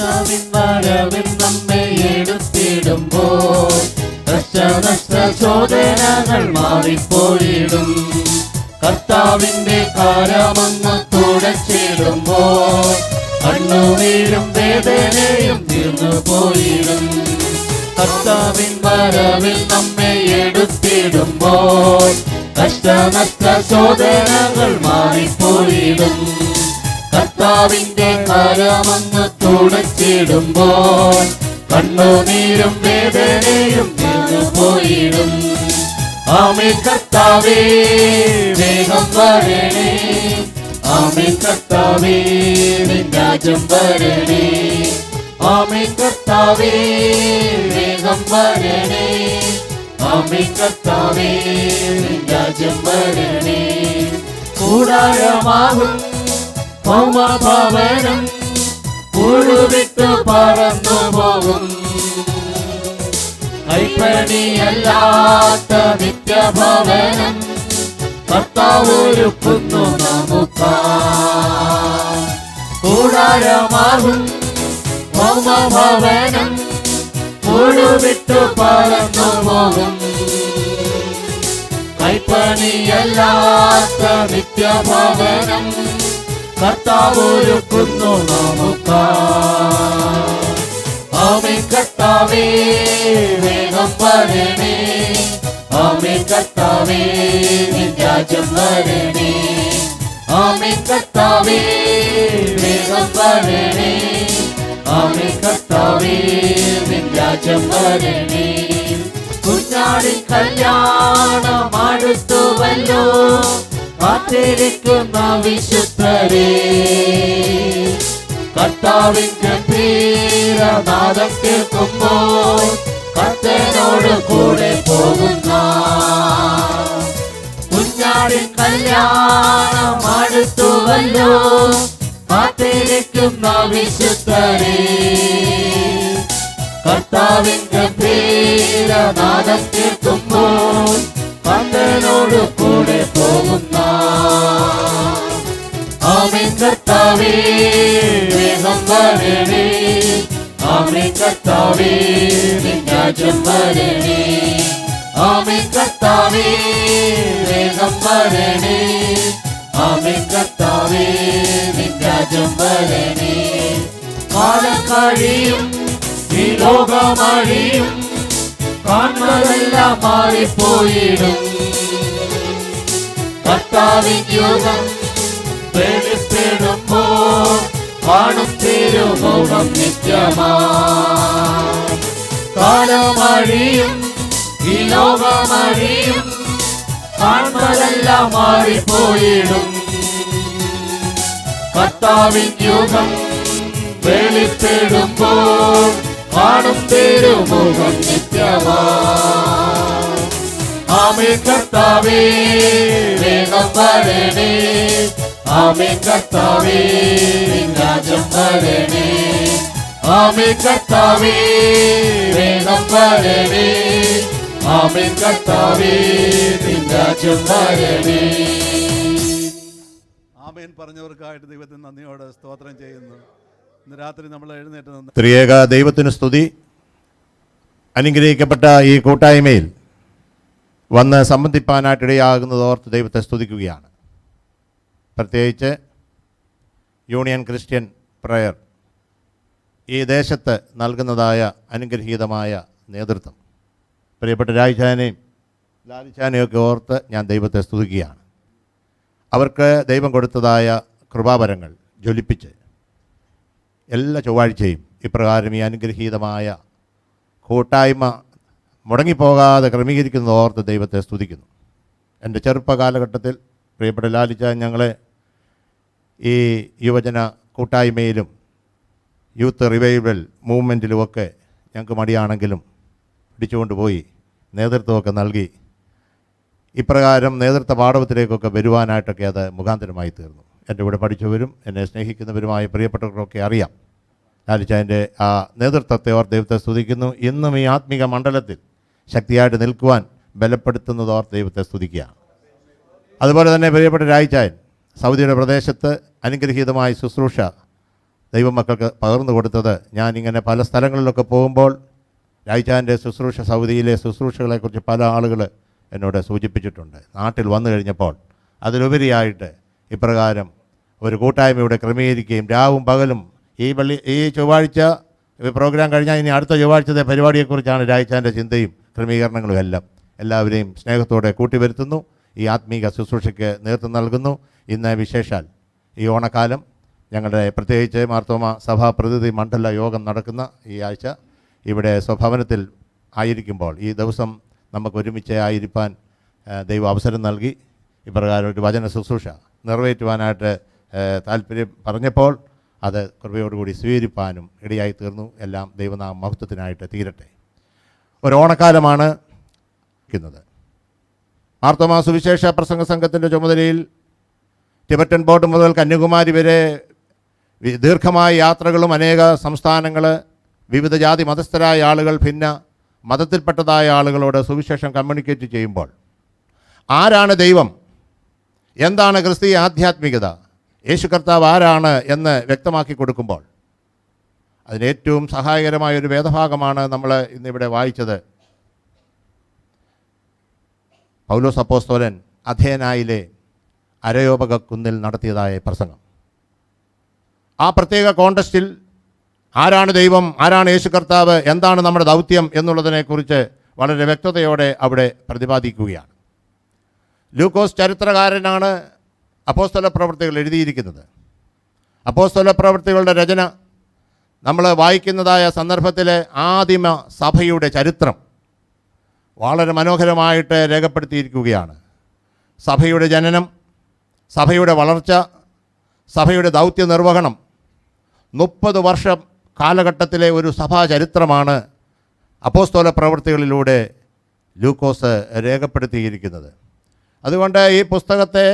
കർത്താവിൻ വരവിൽ നമ്മെ എടുത്തിടുമ്പോൾ കഷ്ടനഷ്ട ശോധനകൾ മാറിപ്പോയിടും. കർത്താവിന്റെ കരമൊന്ന് തുടച്ചിടുമ്പോൾ കണ്ണുനീരും വേദനയും തീർന്നു പോയിടും. കർത്താവിൻ വരവിൽ നമ്മെ എടുത്തിടുമ്പോൾ കഷ്ടനഷ്ട ശോധനകൾ മാറിപ്പോയിടും. കർത്താവിന്റെ കരമൊന്ന് തുടച്ചിടുമ്പോൾ കണ്ണുനീരും വേദനയും തീർന്നു പോയിടും. ആമേൻ കർത്താവേ വേഗം വരണേ, ആമേൻ കർത്താവേ നിൻ രാജ്യം വരണേ, ആമേൻ കർത്താവേ വേഗം വരണേ, ആമേൻ കർത്താവേ നിൻ രാജ്യം വരണേ. കൂടാരമാകും ഭൗമഭവനം പുഴുവിട്ടു പറന്നു പോകും. കൈപ്പണിയല്ലാത്ത നിത്യഭവനം കർത്താവ് ഒരുക്കുന്നു നമുക്കായി. കൂടാരമാകും ഭൗമഭവനം പുഴുവിട്ടു പറന്നു പോകും. കൈപ്പണിയല്ലാത്ത നിത്യഭവനം കർത്താവ് ഒരുക്കുന്നു നമുക്കായി. ആമേൻ കർത്താവേ വേഗം വരണേ, ആമേൻ കർത്താവേ നിൻ രാജ്യം വരണേ, ആമേൻ കർത്താവേ വേഗം വരണേ, ആമേൻ കർത്താവേ നിൻ രാജ്യം വരണേ. കുഞ്ഞാടിൻ കല്യാണം അടുത്തുവല്ലോ, കാത്തിരിക്കുന്ന വിശുദ്ധരേ, കർത്താവിൻ ഗംഭീരനാദം കേൾക്കുമ്പോൾ കർത്തനോട് കൂടെ പോകുന്ന കുഞ്ഞാടിൻ കല്യാണം അടുത്തുവല്ലോ, കാത്തിരിക്കുന്ന വിശുദ്ധരേ, കർത്താവിൻ ഗംഭീരനാദം കേൾക്കുമ്പോൾ കർത്തനോട് കൂടെ പോകുന്ന ആമേൻ കർത്താവേ വേഗം വരണേ, ആമേൻ കർത്താവേ നിൻ രാജ്യം വരണേ, ആമേൻ കർത്താവേ വേഗം വരണേ, ആമേൻ കർത്താവേ നിൻ രാജ്യം വരണേ. കാലം കഴിയും ഈ ലോകമഴിയും, കാണുന്നതെല്ലാം മാറിപ്പോയിടും. കർത്താവിൻ യുഗം വെളിപ്പെടുമ്പോൾ കാണും തിരുമുഖം നിത്യമായി. കാലമഴിയും ഈ ലോകമഴിയും, കാണുന്നതെല്ലാം മാറിപ്പോയിടും. കർത്താവിൻ യുഗം വെളിപ്പെടുമ്പോൾ കാണും തിരുമുഖം നിത്യമായി. ആമേൻ കർത്താവേ വേഗം വരണേ, ആമേൻ കർത്താവേ നിൻ രാജ്യം വരണേ, ആമേൻ കർത്താവേ വേഗം വരണേ, ആമേൻ കർത്താവേ നിൻ രാജ്യം വരണേ. ആമേൻ പറഞ്ഞവർക്കായിട്ട് ദൈവത്തിന് നന്ദിയോടെ സ്തോത്രം ചെയ്യുന്നു. ഇന്ന് രാത്രി നമ്മൾ എഴുന്നേറ്റ് നിന്ന് ത്രിയേക ദൈവത്തിന് സ്തുതി. അനുഗ്രഹിക്കപ്പെട്ട ഈ കൂട്ടായ്മയിൽ വന്ന് സംബന്ധിപ്പാനായിട്ടിടയാകുന്നത് ഓർത്ത് ദൈവത്തെ സ്തുതിക്കുകയാണ്. പ്രത്യേകിച്ച് യൂണിയൻ ക്രിസ്ത്യൻ പ്രയർ ഈ ദേശത്ത് നൽകുന്നതായ അനുഗ്രഹീതമായ നേതൃത്വം, പ്രിയപ്പെട്ട രാജാനെയും ലാലിച്ചാനെയൊക്കെ ഓർത്ത് ഞാൻ ദൈവത്തെ സ്തുതിക്കുകയാണ്. അവർക്ക് ദൈവം കൊടുത്തതായ കൃപാവരങ്ങൾ ജ്വലിപ്പിച്ച് എല്ലാ ചൊവ്വാഴ്ചയും ഇപ്രകാരം ഈ അനുഗ്രഹീതമായ കൂട്ടായ്മ മുടങ്ങിപ്പോകാതെ ക്രമീകരിക്കുന്നത് ഓർത്ത് ദൈവത്തെ സ്തുതിക്കുന്നു. എൻ്റെ ചെറുപ്പകാലഘട്ടത്തിൽ പ്രിയപ്പെട്ട ലാലിച്ചാൻ ഞങ്ങളെ ഈ യുവജന കൂട്ടായ്മയിലും യൂത്ത് റിവൈവൽ മൂവ്മെൻറ്റിലുമൊക്കെ ഞങ്ങൾക്ക് മടിയാണെങ്കിലും പിടിച്ചുകൊണ്ടുപോയി നേതൃത്വമൊക്കെ നൽകി ഇപ്രകാരം നേതൃത്വ പാഠവത്തിലേക്കൊക്കെ വരുവാനായിട്ടൊക്കെ അത് മുഖാന്തരമായി തീർന്നു. എൻ്റെ കൂടെ പഠിച്ചവരും എന്നെ സ്നേഹിക്കുന്നവരുമായ പ്രിയപ്പെട്ടവർക്കൊക്കെ അറിയാം ലാലിച്ചാൻ്റെ ആ നേതൃത്വത്തെ ഓർത്ത് ദൈവത്തെ സ്തുതിക്കുന്നു. ഇന്നും ഈ ആത്മീക മണ്ഡലത്തിൽ ശക്തിയായിട്ട് നിൽക്കുവാൻ ബലപ്പെടുത്തുന്നത് ഓർത്ത് ദൈവത്തെ സ്തുതിക്കുകയാണ്. അതുപോലെ തന്നെ പ്രിയപ്പെട്ട രായിച്ചായൻ സൗദിയുടെ പ്രദേശത്ത് അനുഗ്രഹീതമായ ശുശ്രൂഷ ദൈവമക്കൾക്ക് പകർന്നു കൊടുത്തത്, ഞാനിങ്ങനെ പല സ്ഥലങ്ങളിലൊക്കെ പോകുമ്പോൾ രായിച്ചാൻ്റെ ശുശ്രൂഷ, സൗദിയിലെ ശുശ്രൂഷകളെക്കുറിച്ച് പല ആളുകൾ എന്നോട് സൂചിപ്പിച്ചിട്ടുണ്ട്. നാട്ടിൽ വന്നു കഴിഞ്ഞപ്പോൾ അതിലുപരിയായിട്ട് ഇപ്രകാരം ഒരു കൂട്ടായ്മയുടെ ക്രമീകരിക്കുകയും രാവും പകലും ഈ ചൊവ്വാഴ്ച പ്രോഗ്രാം കഴിഞ്ഞാൽ ഇനി അടുത്ത ചൊവ്വാഴ്ചത്തെ പരിപാടിയെക്കുറിച്ചാണ് രായിച്ചാൻ്റെ ചിന്തയും ക്രമീകരണങ്ങളും എല്ലാം. എല്ലാവരെയും സ്നേഹത്തോടെ കൂട്ടിവരുത്തുന്നു. ഈ ആത്മീക ശുശ്രൂഷയ്ക്ക് നേതൃത്വം നൽകുന്നു. ഇന്ന് വിശേഷാൽ ഈ ഓണക്കാലം ഞങ്ങളുടെ പ്രത്യേകിച്ച് മാർത്തോമ സഭാ പ്രതിനിധി മണ്ഡല യോഗം നടക്കുന്ന ഈ ആഴ്ച ഇവിടെ സ്വഭവനത്തിൽ ആയിരിക്കുമ്പോൾ ഈ ദിവസം നമുക്ക് ഒരുമിച്ച് ആയിരിക്കാൻ ദൈവം അവസരം നൽകി. ഇപ്രകാരം ഒരു വചന ശുശ്രൂഷ നിറവേറ്റുവാനായിട്ട് താല്പര്യം പറഞ്ഞപ്പോൾ അത് കൃപയോടുകൂടി സ്വീകരിപ്പാനും ഇടയായി തീർന്നു. എല്ലാം ദൈവനാമ മഹത്വത്തിനായിട്ട് തീരട്ടെ. ഒരു ഓണക്കാലമാണ് ക്കുന്നത്. മാർത്തോമാ സുവിശേഷ പ്രസംഗ സംഘത്തിൻ്റെ ചുമതലയിൽ ടിബറ്റൻ ബോർഡ് മുതൽ കന്യാകുമാരി വരെ ദീർഘമായ യാത്രകളും അനേക സംസ്ഥാനങ്ങൾ, വിവിധ ജാതി മതസ്ഥരായ ആളുകൾ, ഭിന്ന മതത്തിൽപ്പെട്ടതായ ആളുകളോട് സുവിശേഷം കമ്മ്യൂണിക്കേറ്റ് ചെയ്യുമ്പോൾ ആരാണ് ദൈവം, എന്താണ് ക്രിസ്തീയ ആധ്യാത്മികത, യേശു കർത്താവ് ആരാണ് എന്ന് വ്യക്തമാക്കി കൊടുക്കുമ്പോൾ അതിനേറ്റവും സഹായകരമായൊരു വേദഭാഗമാണ് നമ്മൾ ഇന്നിവിടെ വായിച്ചത്. പൗലോസ് അപ്പോസ്തലൻ അഥേനായിലെ അരയോപക കുന്നിൽ നടത്തിയതായ പ്രസംഗം. ആ പ്രത്യേക കോണ്ടസ്റ്റിൽ ആരാണ് ദൈവം, ആരാണ് യേശു കർത്താവ്, എന്താണ് നമ്മുടെ ദൗത്യം എന്നുള്ളതിനെക്കുറിച്ച് വളരെ വ്യക്തതയോടെ അവിടെ പ്രതിപാദിക്കുകയാണ്. ലൂക്കോസ് ചരിത്രകാരനാണ് അപ്പോസ്തല പ്രവൃത്തികൾ എഴുതിയിരിക്കുന്നത്. അപ്പോസ്തല പ്രവൃത്തികളുടെ രചന നമ്മൾ വായിക്കുന്നതായ സന്ദർഭത്തിലെ ആദിമ സഭയുടെ ചരിത്രം വളരെ മനോഹരമായിട്ട് രേഖപ്പെടുത്തിയിരിക്കുകയാണ്. സഭയുടെ ജനനം, സഭയുടെ വളർച്ച, സഭയുടെ ദൗത്യ നിർവഹണം, 30 വർഷം കാലഘട്ടത്തിലെ ഒരു സഭാ ചരിത്രമാണ് അപ്പോസ്തല പ്രവൃത്തികളിലൂടെ ലൂക്കോസ് രേഖപ്പെടുത്തിയിരിക്കുന്നത്. അതുകൊണ്ട് ഈ പുസ്തകത്തെ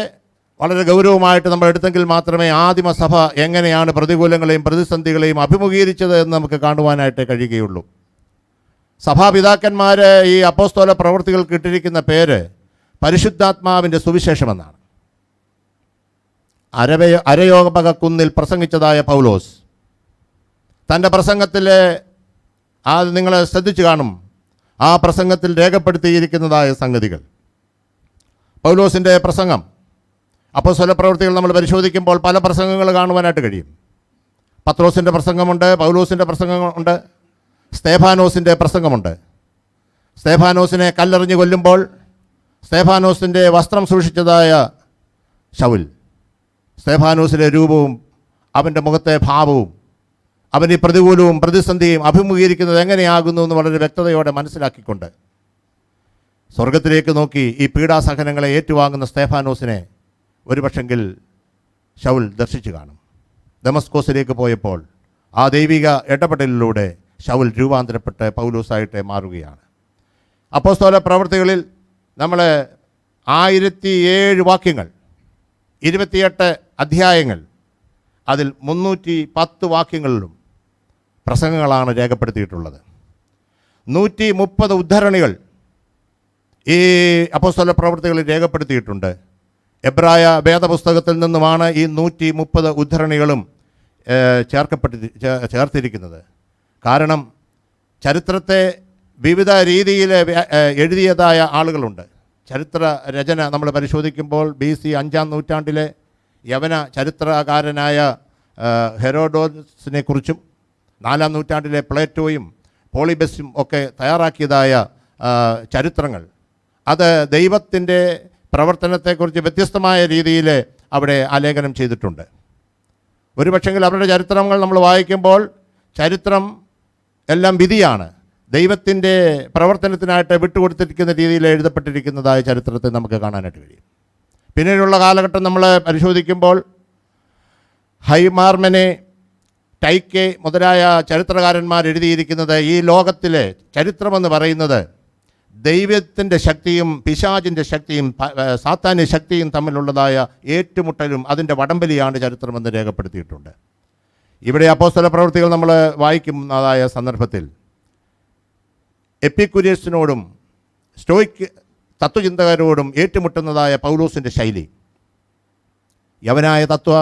വളരെ ഗൗരവമായിട്ട് നമ്മൾ എടുത്തെങ്കിൽ മാത്രമേ ആദിമസഭ എങ്ങനെയാണ് പ്രതികൂലങ്ങളെയും പ്രതിസന്ധികളെയും അഭിമുഖീകരിച്ചത് എന്ന് നമുക്ക് കാണുവാനായിട്ട് കഴിയുകയുള്ളൂ. സഭാപിതാക്കന്മാർ ഈ അപ്പോസ്തല പ്രവൃത്തികൾക്ക് ഇട്ടിരിക്കുന്ന പേര് പരിശുദ്ധാത്മാവിൻ്റെ സുവിശേഷമെന്നാണ്. അരയോപക കുന്നിൽ പ്രസംഗിച്ചതായ പൗലോസ് തൻ്റെ പ്രസംഗത്തിൽ അത് നിങ്ങൾ ശ്രദ്ധിച്ചു കാണും. ആ പ്രസംഗത്തിൽ രേഖപ്പെടുത്തിയിരിക്കുന്നതായ സംഗതികൾ. പൗലോസിൻ്റെ പ്രസംഗം, അപ്പോസ്തല പ്രവൃത്തികൾ നമ്മൾ പരിശോധിക്കുമ്പോൾ പല പ്രസംഗങ്ങൾ കാണുവാനായിട്ട് കഴിയും. പത്രോസിൻ്റെ പ്രസംഗമുണ്ട്, പൗലോസിൻ്റെ പ്രസംഗമുണ്ട്, സ്തേഫാനോസിൻ്റെ പ്രസംഗമുണ്ട്. സ്തേഫാനോസിനെ കല്ലെറിഞ്ഞ് കൊല്ലുമ്പോൾ സ്തേഫാനോസിൻ്റെ വസ്ത്രം സൂക്ഷിച്ചതായ ശൗൽ, സ്തേഫാനോസിൻ്റെ രൂപവും അവൻ്റെ മുഖത്തെ ഭാവവും അവൻ ഈ പ്രതികൂലവും പ്രതിസന്ധിയും അഭിമുഖീകരിക്കുന്നത് എങ്ങനെയാകുന്നു എന്ന് വളരെ വ്യക്തതയോടെ മനസ്സിലാക്കിക്കൊണ്ട് സ്വർഗത്തിലേക്ക് നോക്കി ഈ പീഡാസഹനങ്ങളെ ഏറ്റുവാങ്ങുന്ന സ്തേഫാനോസിനെ ഒരുപക്ഷെങ്കിൽ ശൗൽ ദർശിച്ചു കാണും. ദമസ്കോസിലേക്ക് പോയപ്പോൾ ആ ദൈവിക ഇടപെടലിലൂടെ ശൗൽ രൂപാന്തരപ്പെട്ട് പൗലോസായിട്ട് മാറുകയാണ്. അപ്പോസ്തല പ്രവൃത്തികളിൽ നമ്മൾ 1007 വാക്യങ്ങൾ, 28 അധ്യായങ്ങൾ, അതിൽ 310 വാക്യങ്ങളിലും പ്രസംഗങ്ങളാണ് രേഖപ്പെടുത്തിയിട്ടുള്ളത്. 130 ഉദ്ധരണികൾ ഈ അപ്പോസ്തല പ്രവൃത്തികളിൽ രേഖപ്പെടുത്തിയിട്ടുണ്ട്. എബ്രായ വേദപുസ്തകത്തിൽ നിന്നുമാണ് ഈ 130 ഉദ്ധരണികളും ചേർത്തിരിക്കുന്നത്. കാരണം ചരിത്രത്തെ വിവിധ രീതിയിൽ എഴുതിയതായ ആളുകളുണ്ട്. ചരിത്ര രചന നമ്മൾ പരിശോധിക്കുമ്പോൾ BC 5-ാം നൂറ്റാണ്ടിലെ യവന ചരിത്രകാരനായ ഹെരോഡോസിനെ കുറിച്ചും 4-ാം നൂറ്റാണ്ടിലെ പ്ലേറ്റോയും പോളിബസും ഒക്കെ തയ്യാറാക്കിയതായ ചരിത്രങ്ങൾ അത് ദൈവത്തിൻ്റെ പ്രവർത്തനത്തെക്കുറിച്ച് വ്യത്യസ്തമായ രീതിയിൽ അവിടെ ആലേഖനം ചെയ്തിട്ടുണ്ട്. ഒരുപക്ഷെങ്കിൽ അവരുടെ ചരിത്രങ്ങൾ നമ്മൾ വായിക്കുമ്പോൾ ചരിത്രം എല്ലാം വിധിയാണ്, ദൈവത്തിൻ്റെ പ്രവർത്തനത്തിനായിട്ട് വിട്ടുകൊടുത്തിരിക്കുന്ന രീതിയിൽ എഴുതപ്പെട്ടിരിക്കുന്നതായ ചരിത്രത്തെ നമുക്ക് കാണാനായിട്ട് കഴിയും. പിന്നീടുള്ള കാലഘട്ടം നമ്മൾ പരിശോധിക്കുമ്പോൾ ഹൈമാർമനെ, ടൈക്കെ മുതലായ ചരിത്രകാരന്മാർ എഴുതിയിരിക്കുന്നത് ഈ ലോകത്തിലെ ചരിത്രമെന്ന് പറയുന്നത് ദൈവത്തിൻ്റെ ശക്തിയും പിശാചിൻ്റെ ശക്തിയും സാത്താന്യ ശക്തിയും തമ്മിലുള്ളതായ ഏറ്റുമുട്ടലും അതിൻ്റെ വടംവലിയാണ് ചരിത്രമെന്ന് രേഖപ്പെടുത്തിയിട്ടുണ്ട്. ഇവിടെ അപ്പോസ്തല പ്രവൃത്തികൾ നമ്മൾ വായിക്കുന്നതായ സന്ദർഭത്തിൽ എപ്പിക്കുര്യസിനോടും സ്റ്റോയിക് തത്വചിന്തകരോടും ഏറ്റുമുട്ടുന്നതായ പൗലോസിൻ്റെ ശൈലി, യവനായ തത്വ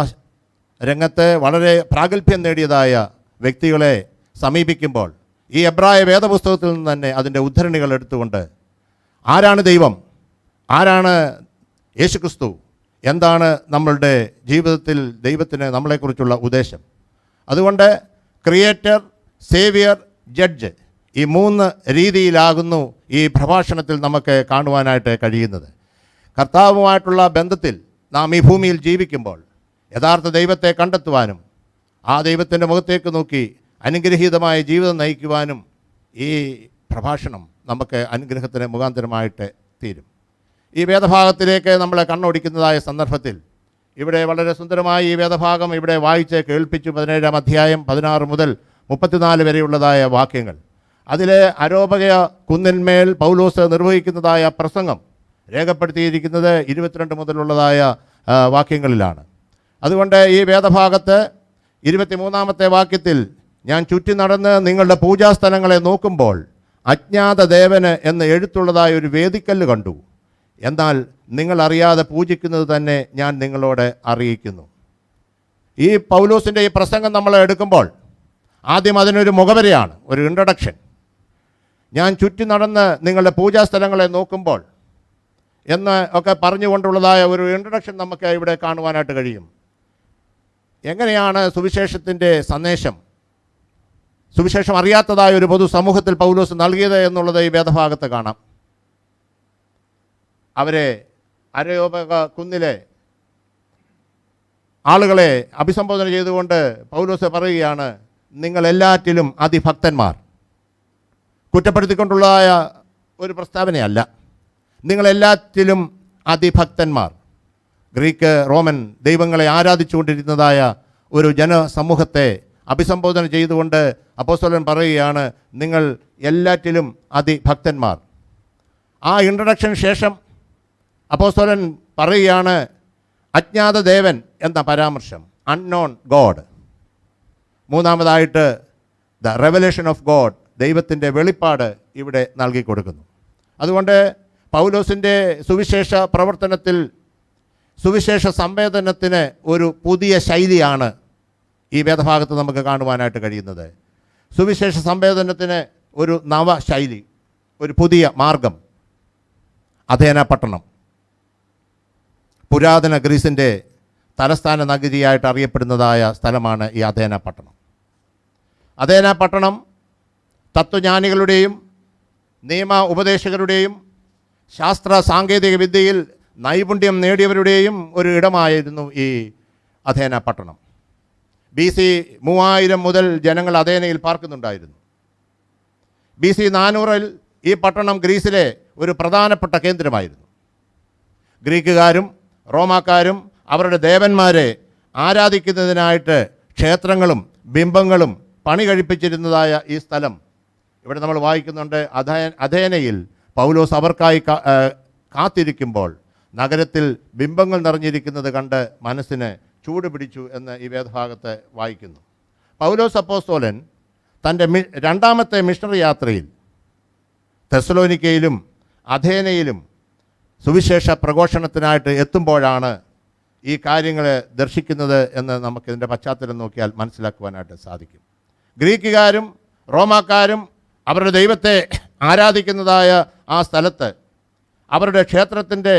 രംഗത്ത് വളരെ പ്രാഗൽഭ്യം നേടിയതായ വ്യക്തികളെ സമീപിക്കുമ്പോൾ ഈ എബ്രായ വേദപുസ്തകത്തിൽ നിന്ന് തന്നെ അതിൻ്റെ ഉദ്ധരണികൾ എടുത്തുകൊണ്ട് ആരാണ് ദൈവം, ആരാണ് യേശുക്രിസ്തു, എന്താണ് നമ്മളുടെ ജീവിതത്തിൽ ദൈവത്തിന് നമ്മളെക്കുറിച്ചുള്ള ഉദ്ദേശം, അതുകൊണ്ട് ക്രിയേറ്റർ, സേവിയർ, ജഡ്ജ്, ഈ 3 രീതിയിലാകുന്നു ഈ പ്രഭാഷണത്തിൽ നമുക്ക് കാണുവാനായിട്ട് കഴിയുന്നത്. കർത്താവുമായിട്ടുള്ള ബന്ധത്തിൽ നാം ഈ ഭൂമിയിൽ ജീവിക്കുമ്പോൾ യഥാർത്ഥ ദൈവത്തെ കണ്ടെത്തുവാനും ആ ദൈവത്തിൻ്റെ മുഖത്തേക്ക് നോക്കി അനുഗ്രഹീതമായ ജീവിതം നയിക്കുവാനും ഈ പ്രഭാഷണം നമുക്ക് അനുഗ്രഹത്തിന് മുഖാന്തരമായിട്ട് തീരും. ഈ വേദഭാഗത്തിലേക്ക് നമ്മളെ കണ്ണോടിക്കുന്നതായ സന്ദർഭത്തിൽ ഇവിടെ വളരെ സുന്ദരമായി ഈ വേദഭാഗം ഇവിടെ വായിച്ച് കേൾപ്പിച്ചു. 17-ാം അധ്യായം 16 മുതൽ 34 വരെയുള്ളതായ വാക്യങ്ങൾ. അതിലെ അരോപക കുന്നിന്മേൽ പൗലോസ് നിർവഹിക്കുന്നതായ പ്രസംഗം രേഖപ്പെടുത്തിയിരിക്കുന്നത് 22 മുതലുള്ളതായ വാക്യങ്ങളിലാണ്. അതുകൊണ്ട് ഈ വേദഭാഗത്ത് 23-ാമത്തെ വാക്യത്തിൽ ഞാൻ ചുറ്റി നടന്ന് നിങ്ങളുടെ പൂജാസ്ഥലങ്ങളെ നോക്കുമ്പോൾ അജ്ഞാത ദേവന് എന്ന് എഴുത്തുള്ളതായ ഒരു വേദിക്കല്ല് കണ്ടു. എന്നാൽ നിങ്ങൾ അറിയാതെ പൂജിക്കുന്നത് തന്നെ ഞാൻ നിങ്ങളോട് അറിയിക്കുന്നു. ഈ പൗലോസിൻ്റെ ഈ പ്രസംഗം നമ്മൾ എടുക്കുമ്പോൾ ആദ്യം അതിനൊരു മുഖവരയാണ്, ഒരു ഇൻട്രഡക്ഷൻ. ഞാൻ ചുറ്റി നടന്ന് നിങ്ങളുടെ പൂജാസ്ഥലങ്ങളെ നോക്കുമ്പോൾ എന്ന് ഒക്കെ പറഞ്ഞുകൊണ്ടുള്ളതായ ഒരു ഇൻട്രഡക്ഷൻ നമുക്ക് ഇവിടെ കാണുവാനായിട്ട് കഴിയും. എങ്ങനെയാണ് സുവിശേഷത്തിൻ്റെ സന്ദേശം, സുവിശേഷം അറിയാത്തതായ ഒരു പൊതുസമൂഹത്തിൽ പൗലോസ് നൽകിയത് എന്നുള്ളത് ഈ വേദഭാഗത്ത് കാണാം. അവരെ അരയോപക കുന്നിലെ ആളുകളെ അഭിസംബോധന ചെയ്തുകൊണ്ട് പൗലോസ് പറയുകയാണ്, നിങ്ങളെല്ലാറ്റിലും അതിഭക്തന്മാർ. കുറ്റപ്പെടുത്തിക്കൊണ്ടുള്ളതായ ഒരു പ്രസ്താവനയല്ല, നിങ്ങളെല്ലാറ്റിലും അതിഭക്തന്മാർ. ഗ്രീക്ക്, റോമൻ ദൈവങ്ങളെ ആരാധിച്ചുകൊണ്ടിരുന്നതായ ഒരു ജനസമൂഹത്തെ അഭിസംബോധന ചെയ്തുകൊണ്ട് അപ്പോസ്തലൻ പറയുകയാണ്, നിങ്ങൾ എല്ലാറ്റിലും അതിഭക്തന്മാർ. ആ ഇൻട്രഡക്ഷന് ശേഷം അപ്പോസ്തലൻ പറയുകയാണ്, അജ്ഞാത ദേവൻ എന്ന പരാമർശം, അൺനോൺ ഗോഡ്. മൂന്നാമതായിട്ട് ദ റെവലേഷൻ ഓഫ് ഗോഡ്, ദൈവത്തിൻ്റെ വെളിപ്പാട് ഇവിടെ നൽകി കൊടുക്കുന്നു. അതുകൊണ്ട് പൗലോസിൻ്റെ സുവിശേഷ പ്രവർത്തനത്തിൽ സുവിശേഷ സംവേദനത്തിന് ഒരു പുതിയ ശൈലിയാണ് ഈ വേദഭാഗത്ത് നമുക്ക് കാണുവാനായിട്ട് കഴിയുന്നത്. സുവിശേഷ സംവേദനത്തിന് ഒരു നവശൈലി, ഒരു പുതിയ മാർഗം. അഥേന പട്ടണം പുരാതന ഗ്രീസിൻ്റെ തലസ്ഥാന നഗരിയായിട്ട് അറിയപ്പെടുന്നതായ സ്ഥലമാണ് ഈ അഥേന പട്ടണം. അഥേന പട്ടണം തത്വജ്ഞാനികളുടെയും നിയമ ഉപദേശകരുടെയും ശാസ്ത്ര സാങ്കേതിക വിദ്യയിൽ നൈപുണ്യം നേടിയവരുടെയും ഒരു ഇടമായിരുന്നു ഈ അഥേന പട്ടണം. BC 3000 മുതൽ ജനങ്ങൾ അഥേനയിൽ പാർക്കുന്നുണ്ടായിരുന്നു. BC 400 ഈ പട്ടണം ഗ്രീസിലെ ഒരു പ്രധാനപ്പെട്ട കേന്ദ്രമായിരുന്നു. ഗ്രീക്കുകാരും റോമാക്കാരും അവരുടെ ദേവന്മാരെ ആരാധിക്കുന്നതിനായിട്ട് ക്ഷേത്രങ്ങളും ബിംബങ്ങളും പണി കഴിപ്പിച്ചിരുന്നതായ ഈ സ്ഥലം ഇവിടെ നമ്മൾ വായിക്കുന്നുണ്ട്. അഥേനയിൽ പൗലോസ് അവർക്കായി കാത്തിരിക്കുമ്പോൾ നഗരത്തിൽ ബിംബങ്ങൾ നിറഞ്ഞിരിക്കുന്നത് കണ്ട് മനസ്സിന് ചൂട് പിടിച്ചു എന്ന് ഈ വേദഭാഗത്ത് വായിക്കുന്നു. പൗലോസ് അപ്പോസ്തലൻ തൻ്റെ രണ്ടാമത്തെ മിഷണറി യാത്രയിൽ തെസ്സലോനിക്കയിലും അഥേനയിലും സുവിശേഷ പ്രഘോഷണത്തിനായിട്ട് എത്തുമ്പോഴാണ് ഈ കാര്യങ്ങൾ ദർശിക്കുന്നത് എന്ന് നമുക്കിതിൻ്റെ പശ്ചാത്തലം നോക്കിയാൽ മനസ്സിലാക്കുവാനായിട്ട് സാധിക്കും. ഗ്രീക്കുകാരും റോമാക്കാരും അവരുടെ ദൈവത്തെ ആരാധിക്കുന്നതായ ആ സ്ഥലത്ത് അവരുടെ ക്ഷേത്രത്തിൻ്റെ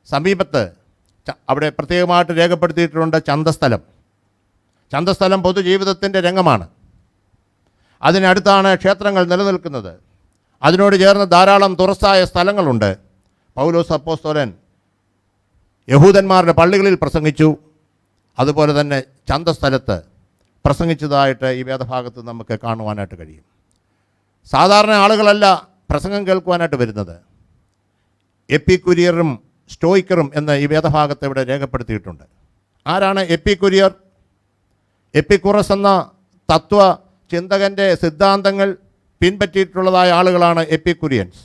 സമീപത്ത് അവിടെ പ്രത്യേകമായിട്ട് രേഖപ്പെടുത്തിയിട്ടുണ്ട് ചന്തസ്ഥലം. ചന്തസ്ഥലം പൊതുജീവിതത്തിൻ്റെ രംഗമാണ്. അതിനടുത്താണ് ക്ഷേത്രങ്ങൾ നിലനിൽക്കുന്നത്. അതിനോട് ചേർന്ന് ധാരാളം തുറസായ സ്ഥലങ്ങളുണ്ട്. പൗലോസ് അപ്പോസ്തലൻ യഹൂദന്മാരുടെ പള്ളികളിൽ പ്രസംഗിച്ചു, അതുപോലെ തന്നെ ചന്തസ്ഥലത്ത് പ്രസംഗിച്ചതായിട്ട് ഈ വേദഭാഗത്ത് നമുക്ക് കാണുവാനായിട്ട് കഴിയും. സാധാരണ ആളുകളല്ല പ്രസംഗം കേൾക്കുവാനായിട്ട് വരുന്നത്. എപ്പിക്കുരിയറും സ്റ്റോയിക്കറും എന്ന് ഈ വേദഭാഗത്ത് ഇവിടെ രേഖപ്പെടുത്തിയിട്ടുണ്ട്. ആരാണ് എപ്പിക്കുരിയർ? എപ്പിക്കുറസ് എന്ന തത്വ ചിന്തകൻ്റെ സിദ്ധാന്തങ്ങൾ പിൻപറ്റിയിട്ടുള്ളതായ ആളുകളാണ് എപ്പിക്കുരിയൻസ്.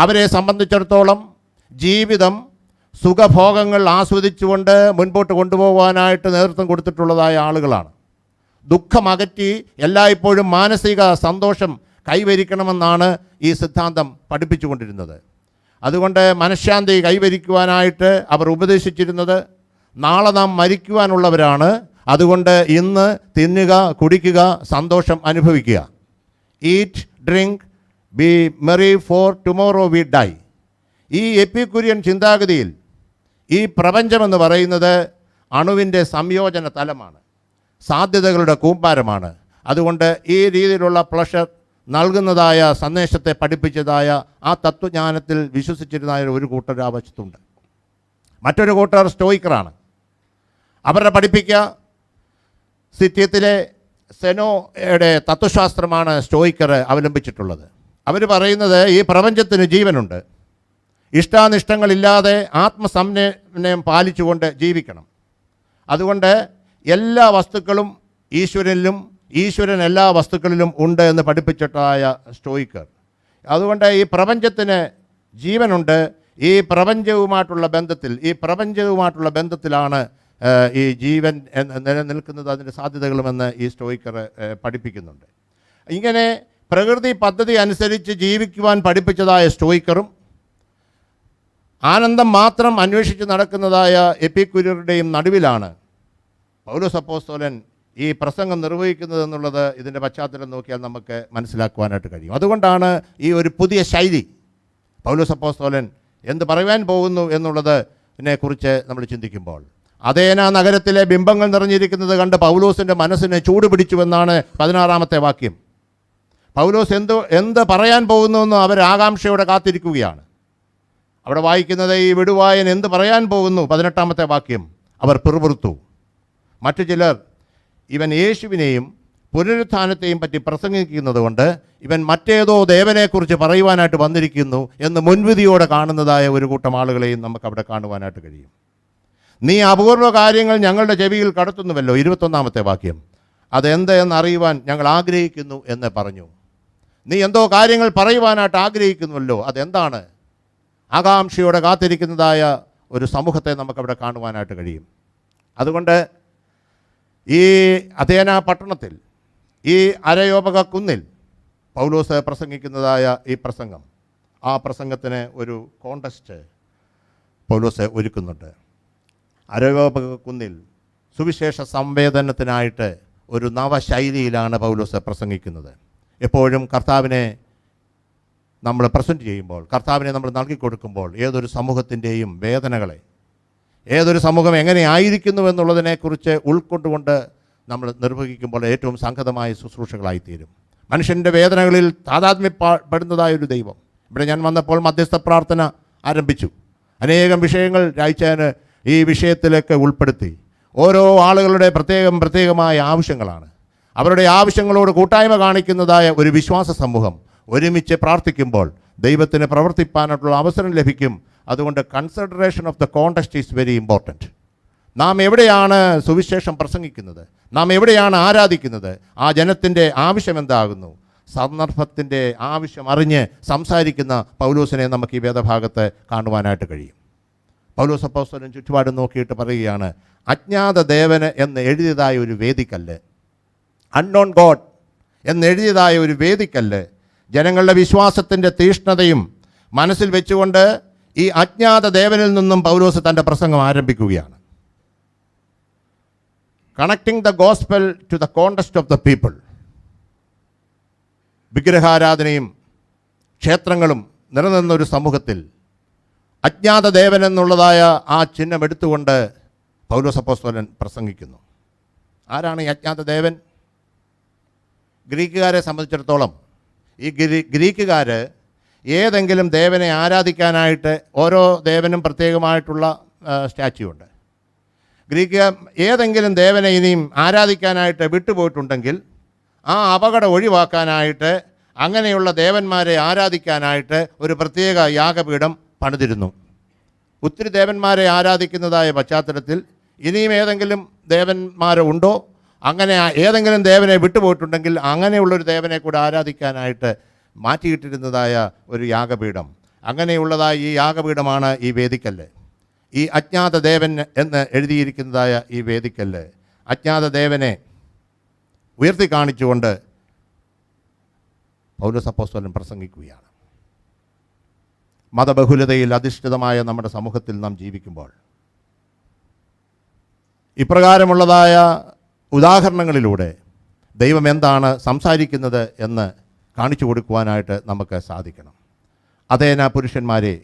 അവരെ സംബന്ധിച്ചിടത്തോളം ജീവിതം സുഖഭോഗങ്ങൾ ആസ്വദിച്ചുകൊണ്ട് മുൻപോട്ട് കൊണ്ടുപോകാനായിട്ട് നേതൃത്വം കൊടുത്തിട്ടുള്ളതായ ആളുകളാണ്. ദുഃഖമകറ്റി എല്ലായ്പ്പോഴും മാനസിക സന്തോഷം കൈവരിക്കണമെന്നാണ് ഈ സിദ്ധാന്തം പഠിപ്പിച്ചുകൊണ്ടിരുന്നത്. അതുകൊണ്ട് മനഃശാന്തി കൈവരിക്കുവാനായിട്ട് അവർ ഉപദേശിച്ചിരുന്നത് നാളെ നാം മരിക്കുവാനുള്ളവരാണ്. അതുകൊണ്ട് ഇന്ന് തിന്നുക, കുടിക്കുക, സന്തോഷം അനുഭവിക്കുക. Eat, drink, B Maria, four tomorrow we dye. ഈ എപ്പിക്യൂരിയൻ ചിന്താഗതിയിൽ ഈ പ്രപഞ്ചമെന്ന് പറയുന്നത് അണുവിൻ്റെ സംയോജന തലമാണ്, സാധ്യതകളുടെ കൂമ്പാരമാണ്. അതുകൊണ്ട് ഈ രീതിയിലുള്ള പ്ലഷർ നൽകുന്നതായ സന്ദേശത്തെ പഠിപ്പിച്ചതായ ആ തത്വജ്ഞാനത്തിൽ വിശ്വസിച്ചിരുന്ന ഒരു കൂട്ടർ ആ വശത്തുണ്ട്. മറ്റൊരു കൂട്ടർ സ്റ്റോയിക്കറാണ്. അവരുടെ പഠിപ്പിക്കുക സിത്യത്തിലെ സെനോയുടെ തത്വശാസ്ത്രമാണ് സ്റ്റോയിക്കർ അവലംബിച്ചിട്ടുള്ളത്. അവർ പറയുന്നത് ഈ പ്രപഞ്ചത്തിന് ജീവനുണ്ട്, ഇഷ്ടാനിഷ്ടങ്ങളില്ലാതെ ആത്മസംയമനം പാലിച്ചുകൊണ്ട് ജീവിക്കണം. അതുകൊണ്ട് എല്ലാ വസ്തുക്കളും ഈശ്വരനിലും ഈശ്വരൻ എല്ലാ വസ്തുക്കളിലും ഉണ്ട് എന്ന് പഠിപ്പിച്ചിട്ടായ സ്റ്റോയിക്കർ. അതുകൊണ്ട് ഈ പ്രപഞ്ചത്തിന് ജീവനുണ്ട്. ഈ പ്രപഞ്ചവുമായിട്ടുള്ള ബന്ധത്തിലാണ് ഈ ജീവൻ നിലനിൽക്കുന്നത്, അതിൻ്റെ സാധ്യതകളുമെന്ന് ഈ സ്റ്റോയിക്കർ പഠിപ്പിക്കുന്നുണ്ട്. ഇങ്ങനെ പ്രകൃതി പദ്ധതി അനുസരിച്ച് ജീവിക്കുവാൻ പഠിപ്പിച്ചതായ സ്റ്റോയിക്കറും ആനന്ദം മാത്രം അന്വേഷിച്ച് നടക്കുന്നതായ എപ്പിക്യൂരിയരുടെയും നടുവിലാണ് പൗലോസ് അപ്പോസ്തലൻ ഈ പ്രസംഗം നിർവഹിക്കുന്നത് എന്നുള്ളത് ഇതിൻ്റെ പശ്ചാത്തലം നോക്കിയാൽ നമുക്ക് മനസ്സിലാക്കുവാനായിട്ട് കഴിയും. അതുകൊണ്ടാണ് ഈ ഒരു പുതിയ ശൈലി പൗലോസ് അപ്പോസ്തലൻ എന്ത് പറയുവാൻ പോകുന്നു എന്നുള്ളതിനെ കുറിച്ച് നമ്മൾ ചിന്തിക്കുമ്പോൾ, അതേന നഗരത്തിലെ ബിംബങ്ങൾ നിറഞ്ഞിരിക്കുന്നത് കണ്ട് പൗലോസിൻ്റെ മനസ്സിനെ ചൂടുപിടിച്ചുവെന്നാണ് 16-ാമത്തെ വാക്യം. പൗലോസ് എന്ത് പറയാൻ പോകുന്നുവെന്ന് അവർ ആകാംക്ഷയോടെ കാത്തിരിക്കുകയാണ്. അവിടെ വായിക്കുന്നത് ഈ വിടുവായൻ എന്ത് പറയാൻ പോകുന്നു, 18-ാമത്തെ വാക്യം. അവർ പിറുപിറുത്തു. മറ്റു ചിലർ ഇവൻ യേശുവിനെയും പുനരുത്ഥാനത്തെയും പറ്റി പ്രസംഗിക്കുന്നത് കൊണ്ട് ഇവൻ മറ്റേതോ ദേവനെക്കുറിച്ച് പറയുവാനായിട്ട് വന്നിരിക്കുന്നു എന്ന് മുൻവിധിയോടെ കാണുന്നതായ ഒരു കൂട്ടം ആളുകളെയും നമുക്കവിടെ കാണുവാനായിട്ട് കഴിയും. നീ അപൂർവ കാര്യങ്ങൾ ഞങ്ങളുടെ ചെവിയിൽ കടത്തുന്നുവല്ലോ, 21-ാമത്തെ വാക്യം. അതെന്ത് എന്നറിയുവാൻ ഞങ്ങൾ ആഗ്രഹിക്കുന്നു എന്ന് പറഞ്ഞു. നീ എന്തോ കാര്യങ്ങൾ പറയുവാനായിട്ട് ആഗ്രഹിക്കുന്നുവല്ലോ, അതെന്താണ്? ആകാംക്ഷയോടെ കാത്തിരിക്കുന്നതായ ഒരു സമൂഹത്തെ നമുക്കവിടെ കാണുവാനായിട്ട് കഴിയും. അതുകൊണ്ട് ഈ അഥേന പട്ടണത്തിൽ ഈ അരയോപക കുന്നിൽ പൗലോസ് പ്രസംഗിക്കുന്നതായ ഈ പ്രസംഗം, ആ പ്രസംഗത്തിന് ഒരു കോണ്ടസ്റ്റ് പൗലോസ് ഒരുക്കുന്നുണ്ട്. അരയോപക കുന്നിൽ സുവിശേഷ സംവേദനത്തിനായിട്ട് ഒരു നവശൈലിയിലാണ് പൗലോസ് പ്രസംഗിക്കുന്നത്. എപ്പോഴും കർത്താവിനെ നമ്മൾ പ്രസൻറ്റ് ചെയ്യുമ്പോൾ, കർത്താവിനെ നമ്മൾ നൽകിക്കൊടുക്കുമ്പോൾ ഏതൊരു സമൂഹത്തിൻ്റെയും വേദനകളെ, ഏതൊരു സമൂഹം എങ്ങനെയായിരിക്കുന്നു എന്നുള്ളതിനെക്കുറിച്ച് ഉൾക്കൊണ്ടുകൊണ്ട് നമ്മൾ നിർവഹിക്കുമ്പോൾ ഏറ്റവും സംഗതമായ ശുശ്രൂഷകളായിത്തീരും. മനുഷ്യൻ്റെ വേദനകളിൽ താതാത്മ്യപ്പെടുന്നതായൊരു ദൈവം. ഇവിടെ ഞാൻ വന്നപ്പോൾ മധ്യസ്ഥ പ്രാർത്ഥന ആരംഭിച്ചു. അനേകം വിഷയങ്ങൾ രായിച്ചാന് ഈ വിഷയത്തിലേക്ക് ഉൾപ്പെടുത്തി. ഓരോ ആളുകളുടെ പ്രത്യേകമായ ആവശ്യങ്ങളാണ്. അവരുടെ ആവശ്യങ്ങളോട് കൂട്ടായ്മ കാണിക്കുന്നതായ ഒരു വിശ്വാസ സമൂഹം ഒരുമിച്ച് പ്രാർത്ഥിക്കുമ്പോൾ ദൈവത്തിന് പ്രവർത്തിപ്പാനായിട്ടുള്ള അവസരം ലഭിക്കും. അതുകൊണ്ട് consideration of the contest is very important. നാം എവിടെയാണ് സുവിശേഷം പ്രസംഗിക്കുന്നത്, നാം എവിടെയാണ് ആരാധിക്കുന്നത്, ആ ജനത്തിൻ്റെ ആവശ്യം എന്താകുന്നു, സന്ദർഭത്തിൻ്റെ ആവശ്യം അറിഞ്ഞ് സംസാരിക്കുന്ന പൗലോസിനെ നമുക്ക് ഈ വേദഭാഗത്ത് കാണുവാനായിട്ട് കഴിയും. പൗലോസ് അപ്പോസ്തലൻ ചുറ്റുപാട് നോക്കിയിട്ട് പറയുകയാണ്, അജ്ഞാത ദേവന് എന്ന് എഴുതിയതായ ഒരു വേദിക്കല്ല്, അൺനോൺ ഗോഡ് എന്നെഴുതിയതായ ഒരു വേദിക്കല്ല്, ജനങ്ങളുടെ വിശ്വാസത്തിൻ്റെ തീഷ്ണതയും മനസ്സിൽ വെച്ചുകൊണ്ട് ഈ അജ്ഞാത ദേവനിൽ നിന്നും പൗലോസ് തൻ്റെ പ്രസംഗം ആരംഭിക്കുകയാണ്. Connecting the gospel to the context of the people. വിഗ്രഹാരാധനയും ക്ഷേത്രങ്ങളും നിലനിന്നൊരു സമൂഹത്തിൽ അജ്ഞാത ദേവൻ എന്നുള്ളതായ ആ ചിഹ്നം എടുത്തുകൊണ്ട് പൗലോസ് അപ്പോസ്തലൻ പ്രസംഗിക്കുന്നു. ആരാണ് ഈ അജ്ഞാത ദേവൻ? ഗ്രീക്കുകാരെ സംബന്ധിച്ചിടത്തോളം ഈ ഗ്രീക്കുകാർ ഏതെങ്കിലും ദേവനെ ആരാധിക്കാനായിട്ട് ഓരോ ദേവനും പ്രത്യേകമായിട്ടുള്ള സ്റ്റാച്യു ഉണ്ട്. ഗ്രീക്ക് ഏതെങ്കിലും ദേവനെ ഇനിയും ആരാധിക്കാനായിട്ട് വിട്ടുപോയിട്ടുണ്ടെങ്കിൽ ആ അപകടം ഒഴിവാക്കാനായിട്ട് അങ്ങനെയുള്ള ദേവന്മാരെ ആരാധിക്കാനായിട്ട് ഒരു പ്രത്യേക യാഗപീഠം പണിതിരുന്നു. ഒത്തിരി ദേവന്മാരെ ആരാധിക്കുന്നതായ പശ്ചാത്തലത്തിൽ ഇനിയും ഏതെങ്കിലും ദേവന്മാരുണ്ടോ, അങ്ങനെ ഏതെങ്കിലും ദേവനെ വിട്ടുപോയിട്ടുണ്ടെങ്കിൽ അങ്ങനെയുള്ളൊരു ദേവനെ കൂടെ ആരാധിക്കാനായിട്ട് മാറ്റിയിട്ടിരുന്നതായ ഒരു യാഗപീഠം. അങ്ങനെയുള്ളതായ ഈ യാഗപീഠമാണ് ഈ വേദിക്കല്ല്. ഈ അജ്ഞാത ദേവൻ എന്ന് എഴുതിയിരിക്കുന്നതായ ഈ വേദിക്കല്ല് അജ്ഞാത ദേവനെ ഉയർത്തി കാണിച്ചുകൊണ്ട് പൗലോസ് അപ്പോസ്തലൻ പ്രസംഗിക്കുകയാണ്. മതബഹുലതയിൽ അധിഷ്ഠിതമായ നമ്മുടെ സമൂഹത്തിൽ നാം ജീവിക്കുമ്പോൾ ഇപ്രകാരമുള്ളതായ ഉദാഹരണങ്ങളിലൂടെ ദൈവം എന്താണ് സംസാരിക്കുന്നത് എന്ന് കാണിച്ചു കൊടുക്കുവാനായിട്ട് നമുക്ക് സാധിക്കണം. അതേന പുരുഷന്മാരെ,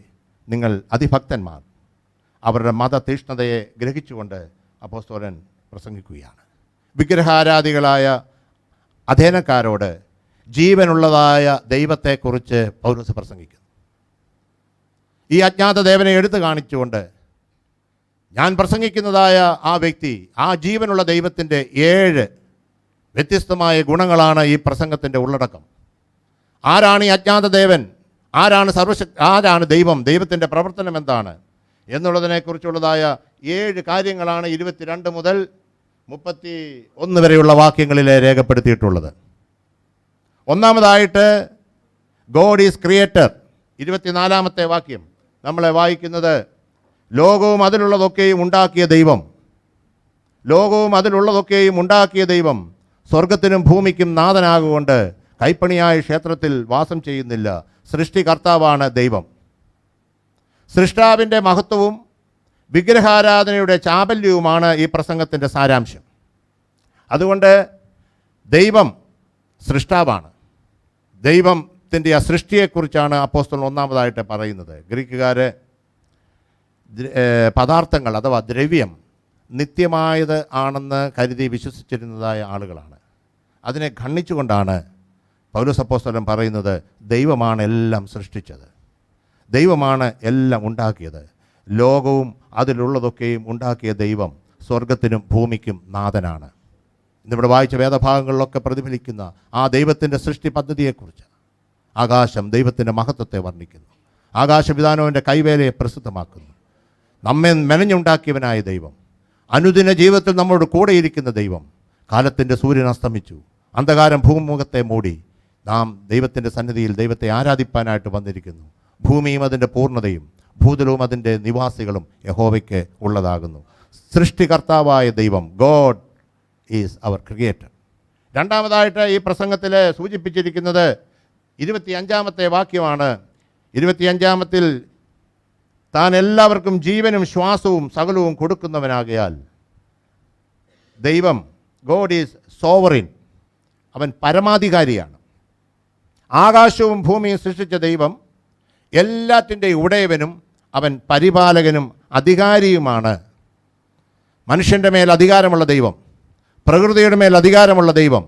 നിങ്ങൾ അതിഭക്തന്മാർ. അവരുടെ മതതീഷ്ണതയെ ഗ്രഹിച്ചുകൊണ്ട് അപ്പോസ്തലൻ പ്രസംഗിക്കുകയാണ്. വിഗ്രഹാരാധികളായ അധേനക്കാരോട് ജീവനുള്ളതായ ദൈവത്തെക്കുറിച്ച് പൗലോസ് പ്രസംഗിക്കുന്നു. ഈ അജ്ഞാത ദേവനെ എടുത്തു കാണിച്ചുകൊണ്ട് ഞാൻ പ്രസംഗിക്കുന്നതായ ആ വ്യക്തി, ആ ജീവനുള്ള ദൈവത്തിൻ്റെ 7 വ്യത്യസ്തമായ ഗുണങ്ങളാണ് ഈ പ്രസംഗത്തിൻ്റെ ഉള്ളടക്കം. ആരാണ് ഈ അജ്ഞാത ദേവൻ? ആരാണ് ദൈവം? ദൈവത്തിൻ്റെ പ്രവർത്തനം എന്താണ് എന്നുള്ളതിനെക്കുറിച്ചുള്ളതായ 7 കാര്യങ്ങളാണ് 22 മുതൽ 31 വരെയുള്ള വാക്യങ്ങളിൽ രേഖപ്പെടുത്തിയിട്ടുള്ളത്. ഒന്നാമതായിട്ട് ഗോഡ് ഈസ് ക്രിയേറ്റർ. 24-ാമത്തെ വാക്യം നമ്മളെ വായിക്കുന്നത്, ലോകവും അതിലുള്ളതൊക്കെയും ഉണ്ടാക്കിയ ദൈവം, ലോകവും അതിലുള്ളതൊക്കെയും ഉണ്ടാക്കിയ ദൈവം സ്വർഗത്തിനും ഭൂമിക്കും നാഥനാകൊണ്ട് കൈപ്പണിയായ ക്ഷേത്രത്തിൽ വാസം ചെയ്യുന്നില്ല. സൃഷ്ടികർത്താവാണ് ദൈവം. സൃഷ്ടാവിൻ്റെ മഹത്വവും വിഗ്രഹാരാധനയുടെ ചാബല്യവുമാണ് ഈ പ്രസംഗത്തിൻ്റെ സാരാംശം. അതുകൊണ്ട് ദൈവം സൃഷ്ടാവാണ്. ദൈവത്തിൻ്റെ ആ സൃഷ്ടിയെക്കുറിച്ചാണ് അപ്പോസ്തലൻ ഒന്നാമതായിട്ട് പറയുന്നത്. ഗ്രീക്കുകാർ പദാർത്ഥങ്ങൾ അഥവാ ദ്രവ്യം നിത്യമായത് ആണെന്ന് കരുതി വിശ്വസിച്ചിരുന്നതായ ആളുകളാണ്. അതിനെ ഖണ്ഡിച്ചുകൊണ്ടാണ് പൗലോസ് അപ്പോസ്തലൻ പറയുന്നത്, ദൈവമാണ് എല്ലാം സൃഷ്ടിച്ചത്, ദൈവമാണ് എല്ലാം ഉണ്ടാക്കിയത്, ലോകവും അതിലുള്ളതൊക്കെയും ഉണ്ടാക്കിയ ദൈവം സ്വർഗത്തിനും ഭൂമിക്കും നാഥനാണ്. ഇന്നിവിടെ വായിച്ച വേദഭാഗങ്ങളിലൊക്കെ പ്രതിഫലിക്കുന്ന ആ ദൈവത്തിൻ്റെ സൃഷ്ടി പദ്ധതിയെക്കുറിച്ച്. ആകാശം ദൈവത്തിൻ്റെ മഹത്വത്തെ വർണ്ണിക്കുന്നു. ആകാശവിധാനവൻ്റെ കൈവേലയെ പ്രസിദ്ധമാക്കുന്നു. നമ്മെ മെനഞ്ഞുണ്ടാക്കിയവനായ ദൈവം, അനുദിന ജീവിതത്തിൽ നമ്മോട് കൂടെയിരിക്കുന്ന ദൈവം. കാലത്തിൻ്റെ സൂര്യൻ അസ്തമിച്ചു, അന്ധകാരം ഭൂമുഖത്തെ മൂടി. നാം ദൈവത്തിൻ്റെ സന്നിധിയിൽ ദൈവത്തെ ആരാധിപ്പാനായിട്ട് വന്നിരിക്കുന്നു. ഭൂമിയും അതിൻ്റെ പൂർണ്ണതയും ഭൂതലവും അതിൻ്റെ നിവാസികളും യഹോവയ്ക്ക് ഉള്ളതാകുന്നു. സൃഷ്ടികർത്താവായ ദൈവം, ഗോഡ് ഈസ് അവർ ക്രിയേറ്റർ. രണ്ടാമതായിട്ട് ഈ പ്രസംഗത്തിൽ സൂചിപ്പിച്ചിരിക്കുന്നത് 25-ാമത്തെ വാക്യമാണ്. 25-ാമത്തിൽ, താൻ എല്ലാവർക്കും ജീവനും ശ്വാസവും സകലവും കൊടുക്കുന്നവനാകയാൽ ദൈവം, ഗോഡ് ഈസ് സോവറിൻ, അവൻ പരമാധികാരിയാണ്. ആകാശവും ഭൂമിയും സൃഷ്ടിച്ച ദൈവം എല്ലാറ്റിൻ്റെയും ഉടയവനും അവൻ പരിപാലകനും അധികാരിയുമാണ്. മനുഷ്യൻ്റെ മേൽ അധികാരമുള്ള ദൈവം, പ്രകൃതിയുടെ മേൽ അധികാരമുള്ള ദൈവം,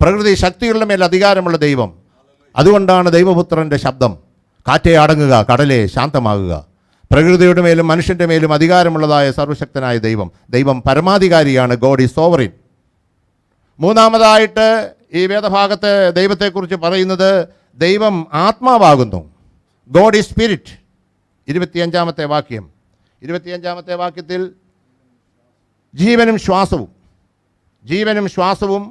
പ്രകൃതി ശക്തികളുടെ മേൽ അധികാരമുള്ള ദൈവം. അതുകൊണ്ടാണ് ദൈവപുത്രൻ്റെ ശബ്ദം, കാറ്റേ അടങ്ങുക, കടലേ ശാന്തമാകുക. പ്രകൃതിയുടെ മേലും മനുഷ്യൻ്റെ മേലും അധികാരമുള്ളതായ സർവശക്തനായ ദൈവം, ദൈവം പരമാധികാരിയാണ്. God is sovereign. മൂന്നാമതായിട്ട് ഈ വേദഭാഗത്ത് ദൈവത്തെക്കുറിച്ച് പറയുന്നത്, ദൈവം ആത്മാവാകുന്നു. God is spirit. 25-ാമത്തെ വാക്യം. 25-ാമത്തെ വാക്യത്തിൽ ജീവനും ശ്വാസവും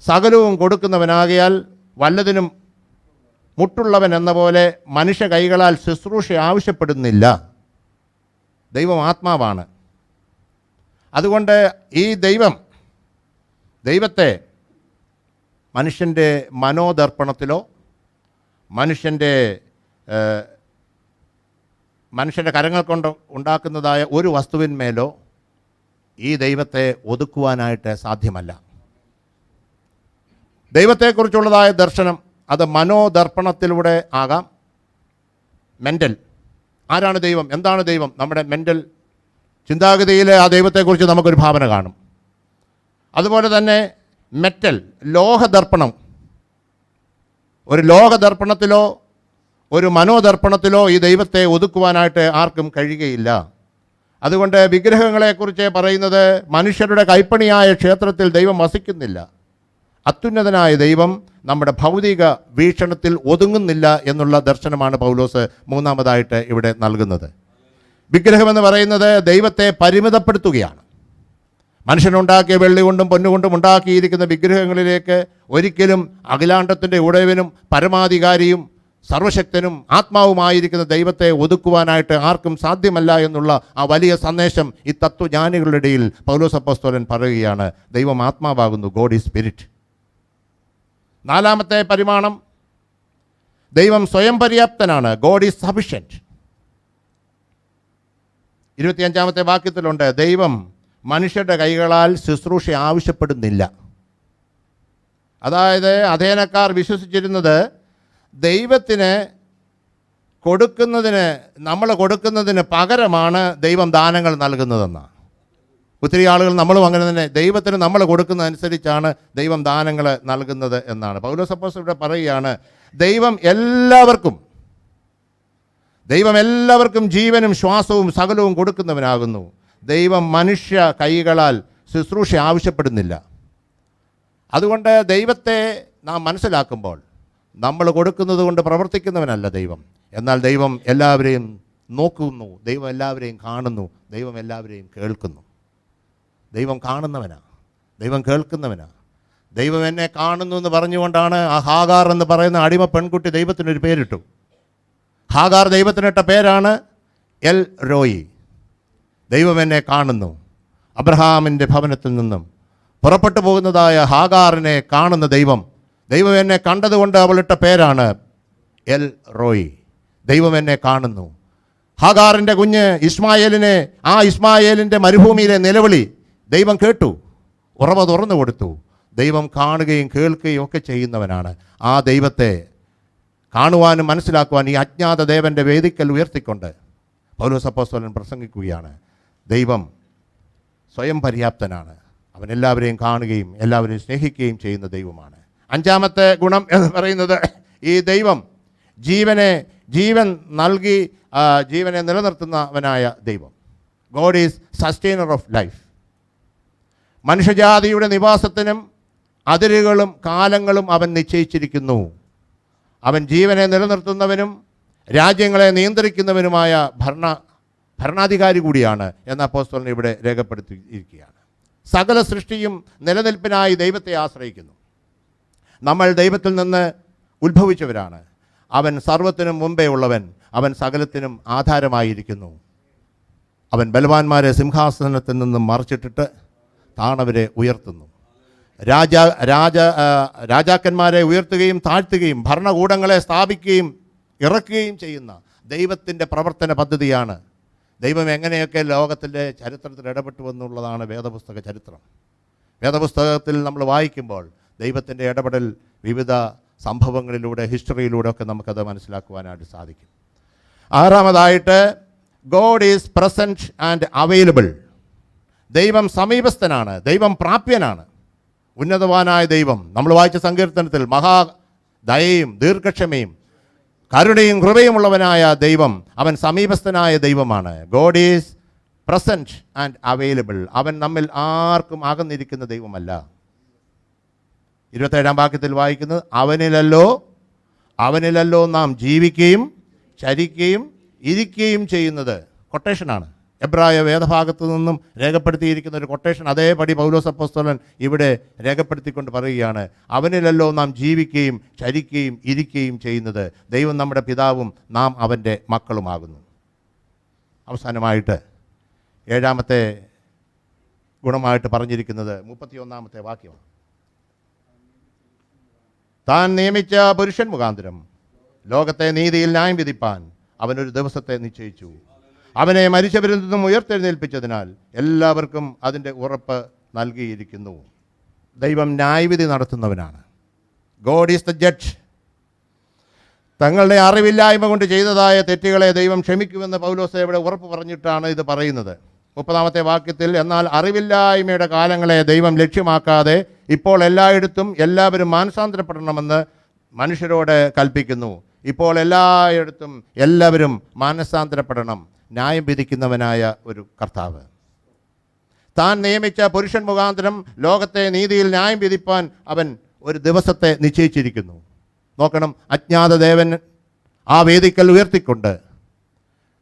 സകലവും കൊടുക്കുന്നവനാകയാൽ വല്ലതിനും മുട്ടുള്ളവൻ എന്ന പോലെ മനുഷ്യ കൈകളാൽ ശുശ്രൂഷ ആവശ്യപ്പെടുന്നില്ല. ദൈവം ആത്മാവാണ്. അതുകൊണ്ട് ഈ ദൈവത്തെ മനുഷ്യൻ്റെ മനോദർപ്പണത്തിലോ മനുഷ്യൻ്റെ കരങ്ങൾ കൊണ്ട് ഉണ്ടാക്കുന്നതായ ഒരു വസ്തുവിന്മേലോ ഈ ദൈവത്തെ ഒതുക്കുവാനായിട്ട് സാധ്യമല്ല. ദൈവത്തെക്കുറിച്ചുള്ളതായ ദർശനം അത് മനോദർപ്പണത്തിലൂടെ ആകാം. മെൻ്റൽ, ആരാണ് ദൈവം, എന്താണ് ദൈവം, നമ്മുടെ മെൻ്റൽ ചിന്താഗതിയിൽ ആ ദൈവത്തെക്കുറിച്ച് നമുക്കൊരു ഭാവന കാണും. അതുപോലെ തന്നെ മെറ്റൽ, ലോഹദർപ്പണം. ഒരു ലോകദർപ്പണത്തിലോ ഒരു മനോദർപ്പണത്തിലോ ഈ ദൈവത്തെ ഒതുക്കുവാനായിട്ട് ആർക്കും കഴിയുകയില്ല. അതുകൊണ്ട് വിഗ്രഹങ്ങളെക്കുറിച്ച് പറയുന്നത്, മനുഷ്യരുടെ കൈപ്പണിയായ ക്ഷേത്രത്തിൽ ദൈവം വസിക്കുന്നില്ല. അത്യുന്നതനായ ദൈവം നമ്മുടെ ഭൗതിക വീക്ഷണത്തിൽ ഒതുങ്ങുന്നില്ല എന്നുള്ള ദർശനമാണ് പൗലോസ് മൂന്നാമതായിട്ട് ഇവിടെ നൽകുന്നത്. വിഗ്രഹമെന്ന് പറയുന്നത് ദൈവത്തെ പരിമിതപ്പെടുത്തുകയാണ്. മനുഷ്യനുണ്ടാക്കിയ വെള്ളി കൊണ്ടും പൊന്നുകൊണ്ടും ഉണ്ടാക്കിയിരിക്കുന്ന വിഗ്രഹങ്ങളിലേക്ക് ഒരിക്കലും അഖിലാണ്ടത്തിൻ്റെ ഉടയവനും പരമാധികാരിയും സർവശക്തനും ആത്മാവുമായിരിക്കുന്ന ദൈവത്തെ ഒതുക്കുവാനായിട്ട് ആർക്കും സാധ്യമല്ല എന്നുള്ള ആ വലിയ സന്ദേശം ഈ തത്വജ്ഞാനികളുടെ ഇടയിൽ പൗലോസ് അപ്പോസ്തലൻ പറയുകയാണ്. ദൈവം ആത്മാവാകുന്നു. God is spirit. നാലാമത്തെ പരിമാണം, ദൈവം സ്വയം പര്യാപ്തനാണ്. God is sufficient. 25-ാമത്തെ വാക്യത്തിലുണ്ട്, ദൈവം മനുഷ്യരുടെ കൈകളാൽ ശുശ്രൂഷ ആവശ്യപ്പെടുന്നില്ല. അതായത് അഥേനക്കാർ വിശ്വസിച്ചിരുന്നത് ദൈവത്തിന് നമ്മൾ കൊടുക്കുന്നതിന് പകരമാണ് ദൈവം ദാനങ്ങൾ നൽകുന്നതെന്നാണ്. ഒത്തിരി ആളുകൾ നമ്മളും അങ്ങനെ തന്നെ ദൈവത്തിന് നമ്മൾ കൊടുക്കുന്നതനുസരിച്ചാണ് ദൈവം ദാനങ്ങൾ നൽകുന്നത് എന്നാണ്. പൗലോസ് അപ്പോസ്തലൻ ഇവിടെ പറയുകയാണ്, ദൈവം എല്ലാവർക്കും ജീവനും ശ്വാസവും സകലവും കൊടുക്കുന്നവനാകുന്നു. ദൈവം മനുഷ്യ കൈകളാൽ ശുശ്രൂഷ ആവശ്യപ്പെടുന്നില്ല. അതുകൊണ്ട് ദൈവത്തെ നാം മനസ്സിലാക്കുമ്പോൾ നമ്മൾ കൊടുക്കുന്നത് കൊണ്ട് പ്രവർത്തിക്കുന്നവനല്ല ദൈവം. എന്നാൽ ദൈവം എല്ലാവരെയും നോക്കുന്നു, ദൈവം എല്ലാവരെയും കാണുന്നു, ദൈവം എല്ലാവരെയും കേൾക്കുന്നു. ദൈവം കാണുന്നവനാ, ദൈവം കേൾക്കുന്നവനാ. ദൈവം എന്നെ കാണുന്നു എന്ന് പറഞ്ഞുകൊണ്ടാണ് ആ ഹാഗാർ എന്ന് പറയുന്ന അടിമ പെൺകുട്ടി ദൈവത്തിനൊരു പേരിട്ടു. ഹാഗാർ ദൈവത്തിനിട്ട പേരാണ് എൽ റോയി. ദൈവം എന്നെ കാണുന്നു. അബ്രഹാമിൻ്റെ ഭവനത്തിൽ നിന്നും പുറപ്പെട്ടു പോകുന്നതായ ഹാഗാറിനെ കാണുന്ന ദൈവം എന്നെ കണ്ടതുകൊണ്ട് അവളിട്ട പേരാണ് എൽ റോയി. ദൈവം എന്നെ കാണുന്നു. ഹാഗാറിൻ്റെ കുഞ്ഞ് ഇസ്മായേലിൻ്റെ മരുഭൂമിയിലെ നിലവിളി ദൈവം കേട്ടു, ഉറവ തുറന്നു കൊടുത്തു. ദൈവം കാണുകയും കേൾക്കുകയും ഒക്കെ ചെയ്യുന്നവനാണ്. ആ ദൈവത്തെ കാണുവാനും മനസ്സിലാക്കുവാനും ഈ അജ്ഞാത ദേവൻ്റെ വേദിക്കൽ ഉയർത്തിക്കൊണ്ട് പൗലോസ് അപ്പോസ്തലൻ പ്രസംഗിക്കുകയാണ്. ദൈവം സ്വയം പര്യാപ്തനാണ്. അവൻ എല്ലാവരെയും കാണുകയും എല്ലാവരെയും സ്നേഹിക്കുകയും ചെയ്യുന്ന ദൈവമാണ്. അഞ്ചാമത്തെ ഗുണം എന്ന് പറയുന്നത്, ഈ ദൈവം ജീവൻ നൽകി ജീവനെ നിലനിർത്തുന്നവനായ ദൈവം. God is sustainer of life. മനുഷ്യജാതിയുടെ നിവാസത്തിനും അതിരുകളും കാലങ്ങളും അവൻ നിശ്ചയിച്ചിരിക്കുന്നു. അവൻ ജീവനെ നിലനിർത്തുന്നവനും രാജ്യങ്ങളെ നിയന്ത്രിക്കുന്നവനുമായ ഭരണാധികാരി കൂടിയാണ് എന്ന അപ്പോസ്തലൻ ഇവിടെ രേഖപ്പെടുത്തിയിരിക്കുകയാണ്. സകല സൃഷ്ടിയും നിലനിൽപ്പിനായി ദൈവത്തെ ആശ്രയിക്കുന്നു. നമ്മൾ ദൈവത്തിൽ നിന്ന് ഉത്ഭവിച്ചവരാണ്. അവൻ സർവ്വത്തിനും മുമ്പേ ഉള്ളവൻ. അവൻ സകലത്തിനും ആധാരമായിരിക്കുന്നു. അവൻ ബലവാന്മാരെ സിംഹാസനത്തിൽ നിന്നും മറിച്ചിട്ടിട്ട് താണവരെ ഉയർത്തുന്നു. രാജാക്കന്മാരെ ഉയർത്തുകയും താഴ്ത്തുകയും ഭരണകൂടങ്ങളെ സ്ഥാപിക്കുകയും ഇറക്കുകയും ചെയ്യുന്ന ദൈവത്തിൻ്റെ പ്രവർത്തന പദ്ധതിയാണ്. ദൈവം എങ്ങനെയൊക്കെ ലോകത്തിൻ്റെ ചരിത്രത്തിൽ ഇടപെട്ടു എന്നുള്ളതാണ് വേദപുസ്തക ചരിത്രം. വേദപുസ്തകത്തിൽ നമ്മൾ വായിക്കുമ്പോൾ ദൈവത്തിൻ്റെ ഇടപെടൽ വിവിധ സംഭവങ്ങളിലൂടെ, ഹിസ്റ്ററിയിലൂടെ ഒക്കെ നമുക്കത് മനസ്സിലാക്കുവാനായിട്ട് സാധിക്കും. ആറാമതായിട്ട്, God is present and available. ദൈവം സമീപസ്ഥനാണ്, ദൈവം പ്രാപ്യനാണ്. ഉന്നതവാനായ ദൈവം, നമ്മൾ വായിച്ച സങ്കീർത്തനത്തിൽ മഹാദയയും ദീർഘക്ഷമയും കരുണയും കൃപയുമുള്ളവനായ ദൈവം, അവൻ സമീപസ്ഥനായ ദൈവമാണ്. God is present and available. അവൻ നമ്മിൽ ആർക്കും അകന്നിരിക്കുന്ന ദൈവമല്ല. 27-ാം വാക്യത്തിൽ വായിക്കുന്നത്, അവനിലല്ലോ നാം ജീവിക്കുകയും ചരിക്കുകയും ഇരിക്കുകയും ചെയ്യുന്നത്. കൊട്ടേഷനാണ്. എബ്രായ വേദഭാഗത്തു നിന്നും രേഖപ്പെടുത്തിയിരിക്കുന്ന ഒരു കൊട്ടേഷൻ അതേപടി പൗലോസ് അപ്പോസ്തലൻ ഇവിടെ രേഖപ്പെടുത്തിക്കൊണ്ട് പറയുകയാണ്, അവനിലല്ലോ നാം ജീവിക്കുകയും ചരിക്കുകയും ഇരിക്കുകയും ചെയ്യുന്നത്. ദൈവം നമ്മുടെ പിതാവും നാം അവൻ്റെ മക്കളുമാകുന്നു. അവസാനമായിട്ട് 7-ാമത്തെ ഗുണമായിട്ട് പറഞ്ഞിരിക്കുന്നത് 31-ാമത്തെ വാക്യമാണ്. താൻ നിയമിച്ച പുരുഷൻ മുഖാന്തരം ലോകത്തെ നീതിയിൽ ന്യായം വിധിപ്പാൻ അവനൊരു ദിവസത്തെ നിശ്ചയിച്ചു. അവനെ മരിച്ചവരിൽ നിന്നും ഉയർത്തെഴുന്നേൽപ്പിച്ചതിനാൽ എല്ലാവർക്കും അതിൻ്റെ ഉറപ്പ് നൽകിയിരിക്കുന്നു. ദൈവം ന്യായവിധി നടത്തുന്നവനാണ്. God is the judge. തങ്ങളുടെ അറിവില്ലായ്മ കൊണ്ട് ചെയ്തതായ തെറ്റുകളെ ദൈവം ക്ഷമിക്കുമെന്ന് പൗലോസ് ഇവിടെ ഉറപ്പ് പറഞ്ഞിട്ടാണ് ഇത് പറയുന്നത്. 30-ാമത്തെ വാക്യത്തിൽ, എന്നാൽ അറിവില്ലായ്മയുടെ കാലങ്ങളെ ദൈവം ലക്ഷ്യമാക്കാതെ ഇപ്പോൾ എല്ലായിടത്തും എല്ലാവരും മാനസാന്തരപ്പെടണമെന്ന് മനുഷ്യരോട് കൽപ്പിക്കുന്നു. ഇപ്പോൾ എല്ലായിടത്തും എല്ലാവരും മാനസാന്തരപ്പെടണം. ന്യായം വിധിക്കുന്നവനായ ഒരു കർത്താവ്. താൻ നിയമിച്ച പുരുഷൻ മുഖാന്തരം ലോകത്തെ നീതിയിൽ ന്യായം വിധിപ്പാൻ അവൻ ഒരു ദിവസത്തെ നിശ്ചയിച്ചിരിക്കുന്നു. നോക്കണം, അജ്ഞാത ദേവൻ ആ വേദിക്കൽ ഉയർത്തിക്കൊണ്ട്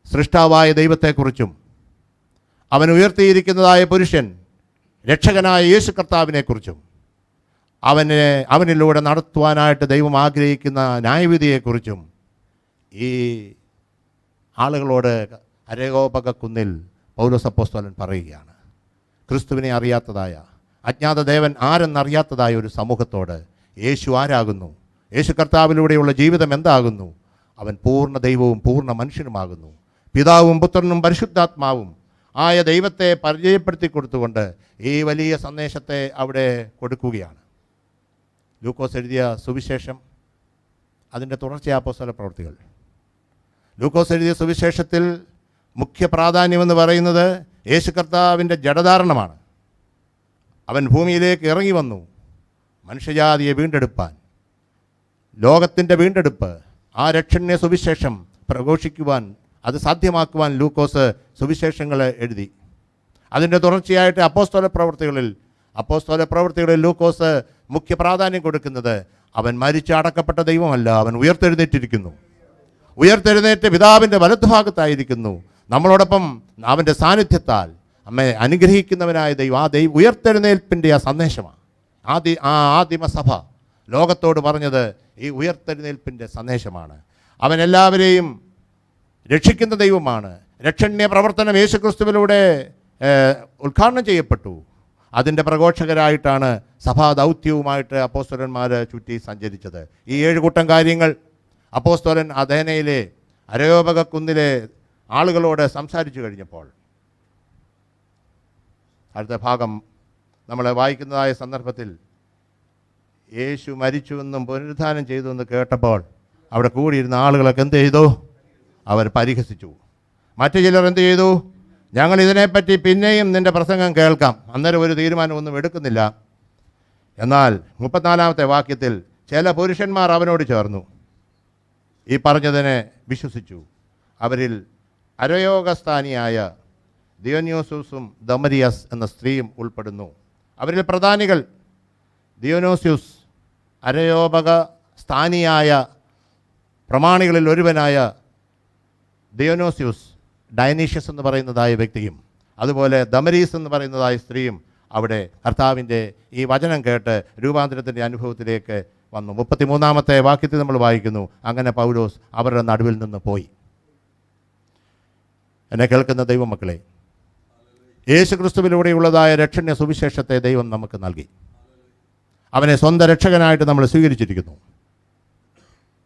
സൃഷ്ടാവായ ദൈവത്തെക്കുറിച്ചും അവൻ ഉയർത്തിയിരിക്കുന്നതായ പുരുഷൻ രക്ഷകനായ യേശു കർത്താവിനെക്കുറിച്ചും അവനിലൂടെ നടത്തുവാനായിട്ട് ദൈവം ആഗ്രഹിക്കുന്ന ന്യായവിധിയെക്കുറിച്ചും ഈ ആളുകളോട് അരേകോപകുന്നിൽ പൗലോസ് അപ്പോസ്തലൻ പറയുകയാണ്. ക്രിസ്തുവിനെ അറിയാത്തതായ, അജ്ഞാത ദേവൻ ആരെന്നറിയാത്തതായ ഒരു സമൂഹത്തോട് യേശു ആരാകുന്നു, യേശു കർത്താവിലൂടെയുള്ള ജീവിതം എന്താകുന്നു, അവൻ പൂർണ്ണ ദൈവവും പൂർണ്ണ മനുഷ്യനുമാകുന്നു. പിതാവും പുത്രനും പരിശുദ്ധാത്മാവും ആയ ദൈവത്തെ പരിചയപ്പെടുത്തി കൊടുത്തുകൊണ്ട് ഈ വലിയ സന്ദേശത്തെ അവിടെ കൊടുക്കുകയാണ്. ലൂക്കോസ് എഴുതിയ സുവിശേഷം, അതിൻ്റെ തുടർച്ചയായ അപ്പോസ്തല പ്രവൃത്തികൾ. ലൂക്കോസ് എഴുതിയ സുവിശേഷത്തിൽ മുഖ്യ പ്രാധാന്യമെന്ന് പറയുന്നത് യേശു കർത്താവിൻ്റെ ജഡധാരണമാണ്. അവൻ ഭൂമിയിലേക്ക് ഇറങ്ങി വന്നു മനുഷ്യജാതിയെ വീണ്ടെടുപ്പാൻ. ലോകത്തിൻ്റെ വീണ്ടെടുപ്പ്, ആ രക്ഷണ്യ സുവിശേഷം പ്രഘോഷിക്കുവാൻ, അത് സാധ്യമാക്കുവാൻ ലൂക്കോസ് സുവിശേഷങ്ങൾ എഴുതി. അതിൻ്റെ തുടർച്ചയായിട്ട് അപ്പോസ്തല പ്രവൃത്തികളിൽ ലൂക്കോസ് മുഖ്യ പ്രാധാന്യം കൊടുക്കുന്നത് അവൻ മരിച്ച് അടക്കപ്പെട്ട ദൈവമല്ല, അവൻ ഉയർത്തെഴുന്നേറ്റിരിക്കുന്നു. ഉയർത്തെഴുന്നേറ്റ് പിതാവിൻ്റെ വലത്തുഭാഗത്തായിരിക്കുന്നു. നമ്മളോടൊപ്പം അവൻ്റെ സാന്നിധ്യത്താൽ നമ്മെ അനുഗ്രഹിക്കുന്നവനായ ദൈവം, ആ ഉയർത്തെഴുന്നേൽപ്പിൻ്റെ ആ സന്ദേശമാണ്. ആദിമസഭ ലോകത്തോട് പറഞ്ഞത് ഈ ഉയർത്തെഴുന്നേൽപ്പിൻ്റെ സന്ദേശമാണ്. അവൻ എല്ലാവരെയും രക്ഷിക്കുന്ന ദൈവമാണ്. രക്ഷണ്യ പ്രവർത്തനം യേശുക്രിസ്തുവിലൂടെ ഉദ്ഘാടനം ചെയ്യപ്പെട്ടു. അതിൻ്റെ പ്രഘോഷകരായിട്ടാണ് സഭാ ദൗത്യവുമായിട്ട് അപ്പോസ്തലന്മാർ ചുറ്റി സഞ്ചരിച്ചത്. ഈ 7 കൂട്ടം കാര്യങ്ങൾ അപ്പോസ്തലൻ അഥേനയിലെ അരയോപക കുന്നിലെ ആളുകളോട് സംസാരിച്ചു കഴിഞ്ഞപ്പോൾ, അടുത്ത ഭാഗം നമ്മൾ വായിക്കുന്നതായ സന്ദർഭത്തിൽ യേശു മരിച്ചുവെന്നും പുനരുദ്ധാനം ചെയ്തുവെന്ന് കേട്ടപ്പോൾ അവിടെ കൂടിയിരുന്ന ആളുകളൊക്കെ എന്ത് ചെയ്തു? അവർ പരിഹസിച്ചു. മറ്റു ചിലർ എന്ത് ചെയ്തു? ഞങ്ങൾ ഇതിനെപ്പറ്റി പിന്നെയും നിൻ്റെ പ്രസംഗം കേൾക്കാം. അന്നേരം ഒരു തീരുമാനമൊന്നും എടുക്കുന്നില്ല. എന്നാൽ 34-ാമത്തെ വാക്യത്തിൽ ചില പുരുഷന്മാർ അവനോട് ചേർന്നു ഈ പറഞ്ഞതിനെ വിശ്വസിച്ചു. അവരിൽ അരയോഗസ്ഥാനിയായ ദിയോന്യോസ്യൂസും ദമരിയസ് എന്ന സ്ത്രീയും ഉൾപ്പെടുന്നു. അവരിൽ പ്രധാനികൾ ദിയോനോസ്യൂസ്, അരയോപക സ്ഥാനിയായ പ്രമാണികളിൽ ഒരുവനായ ദിയോനോസ്യൂസ്, ഡയനീഷ്യസ് എന്ന് പറയുന്നതായ വ്യക്തിയും അതുപോലെ ദമരീസ് എന്ന് പറയുന്നതായ സ്ത്രീയും അവിടെ കർത്താവിൻ്റെ ഈ വചനം കേട്ട് രൂപാന്തരത്തിൻ്റെ അനുഭവത്തിലേക്ക് വന്നു. 33-ാമത്തെ വാക്യത്തിൽ നമ്മൾ വായിക്കുന്നു, അങ്ങനെ പൗലോസ് അവരുടെ നടുവിൽ നിന്ന് പോയി. എന്നെ കേൾക്കുന്ന ദൈവമക്കളെ, യേശു ക്രിസ്തുവിലൂടെയുള്ളതായ രക്ഷണ്യ സുവിശേഷത്തെ ദൈവം നമുക്ക് നൽകി. അവനെ സ്വന്തം രക്ഷകനായിട്ട് നമ്മൾ സ്വീകരിച്ചിരിക്കുന്നു.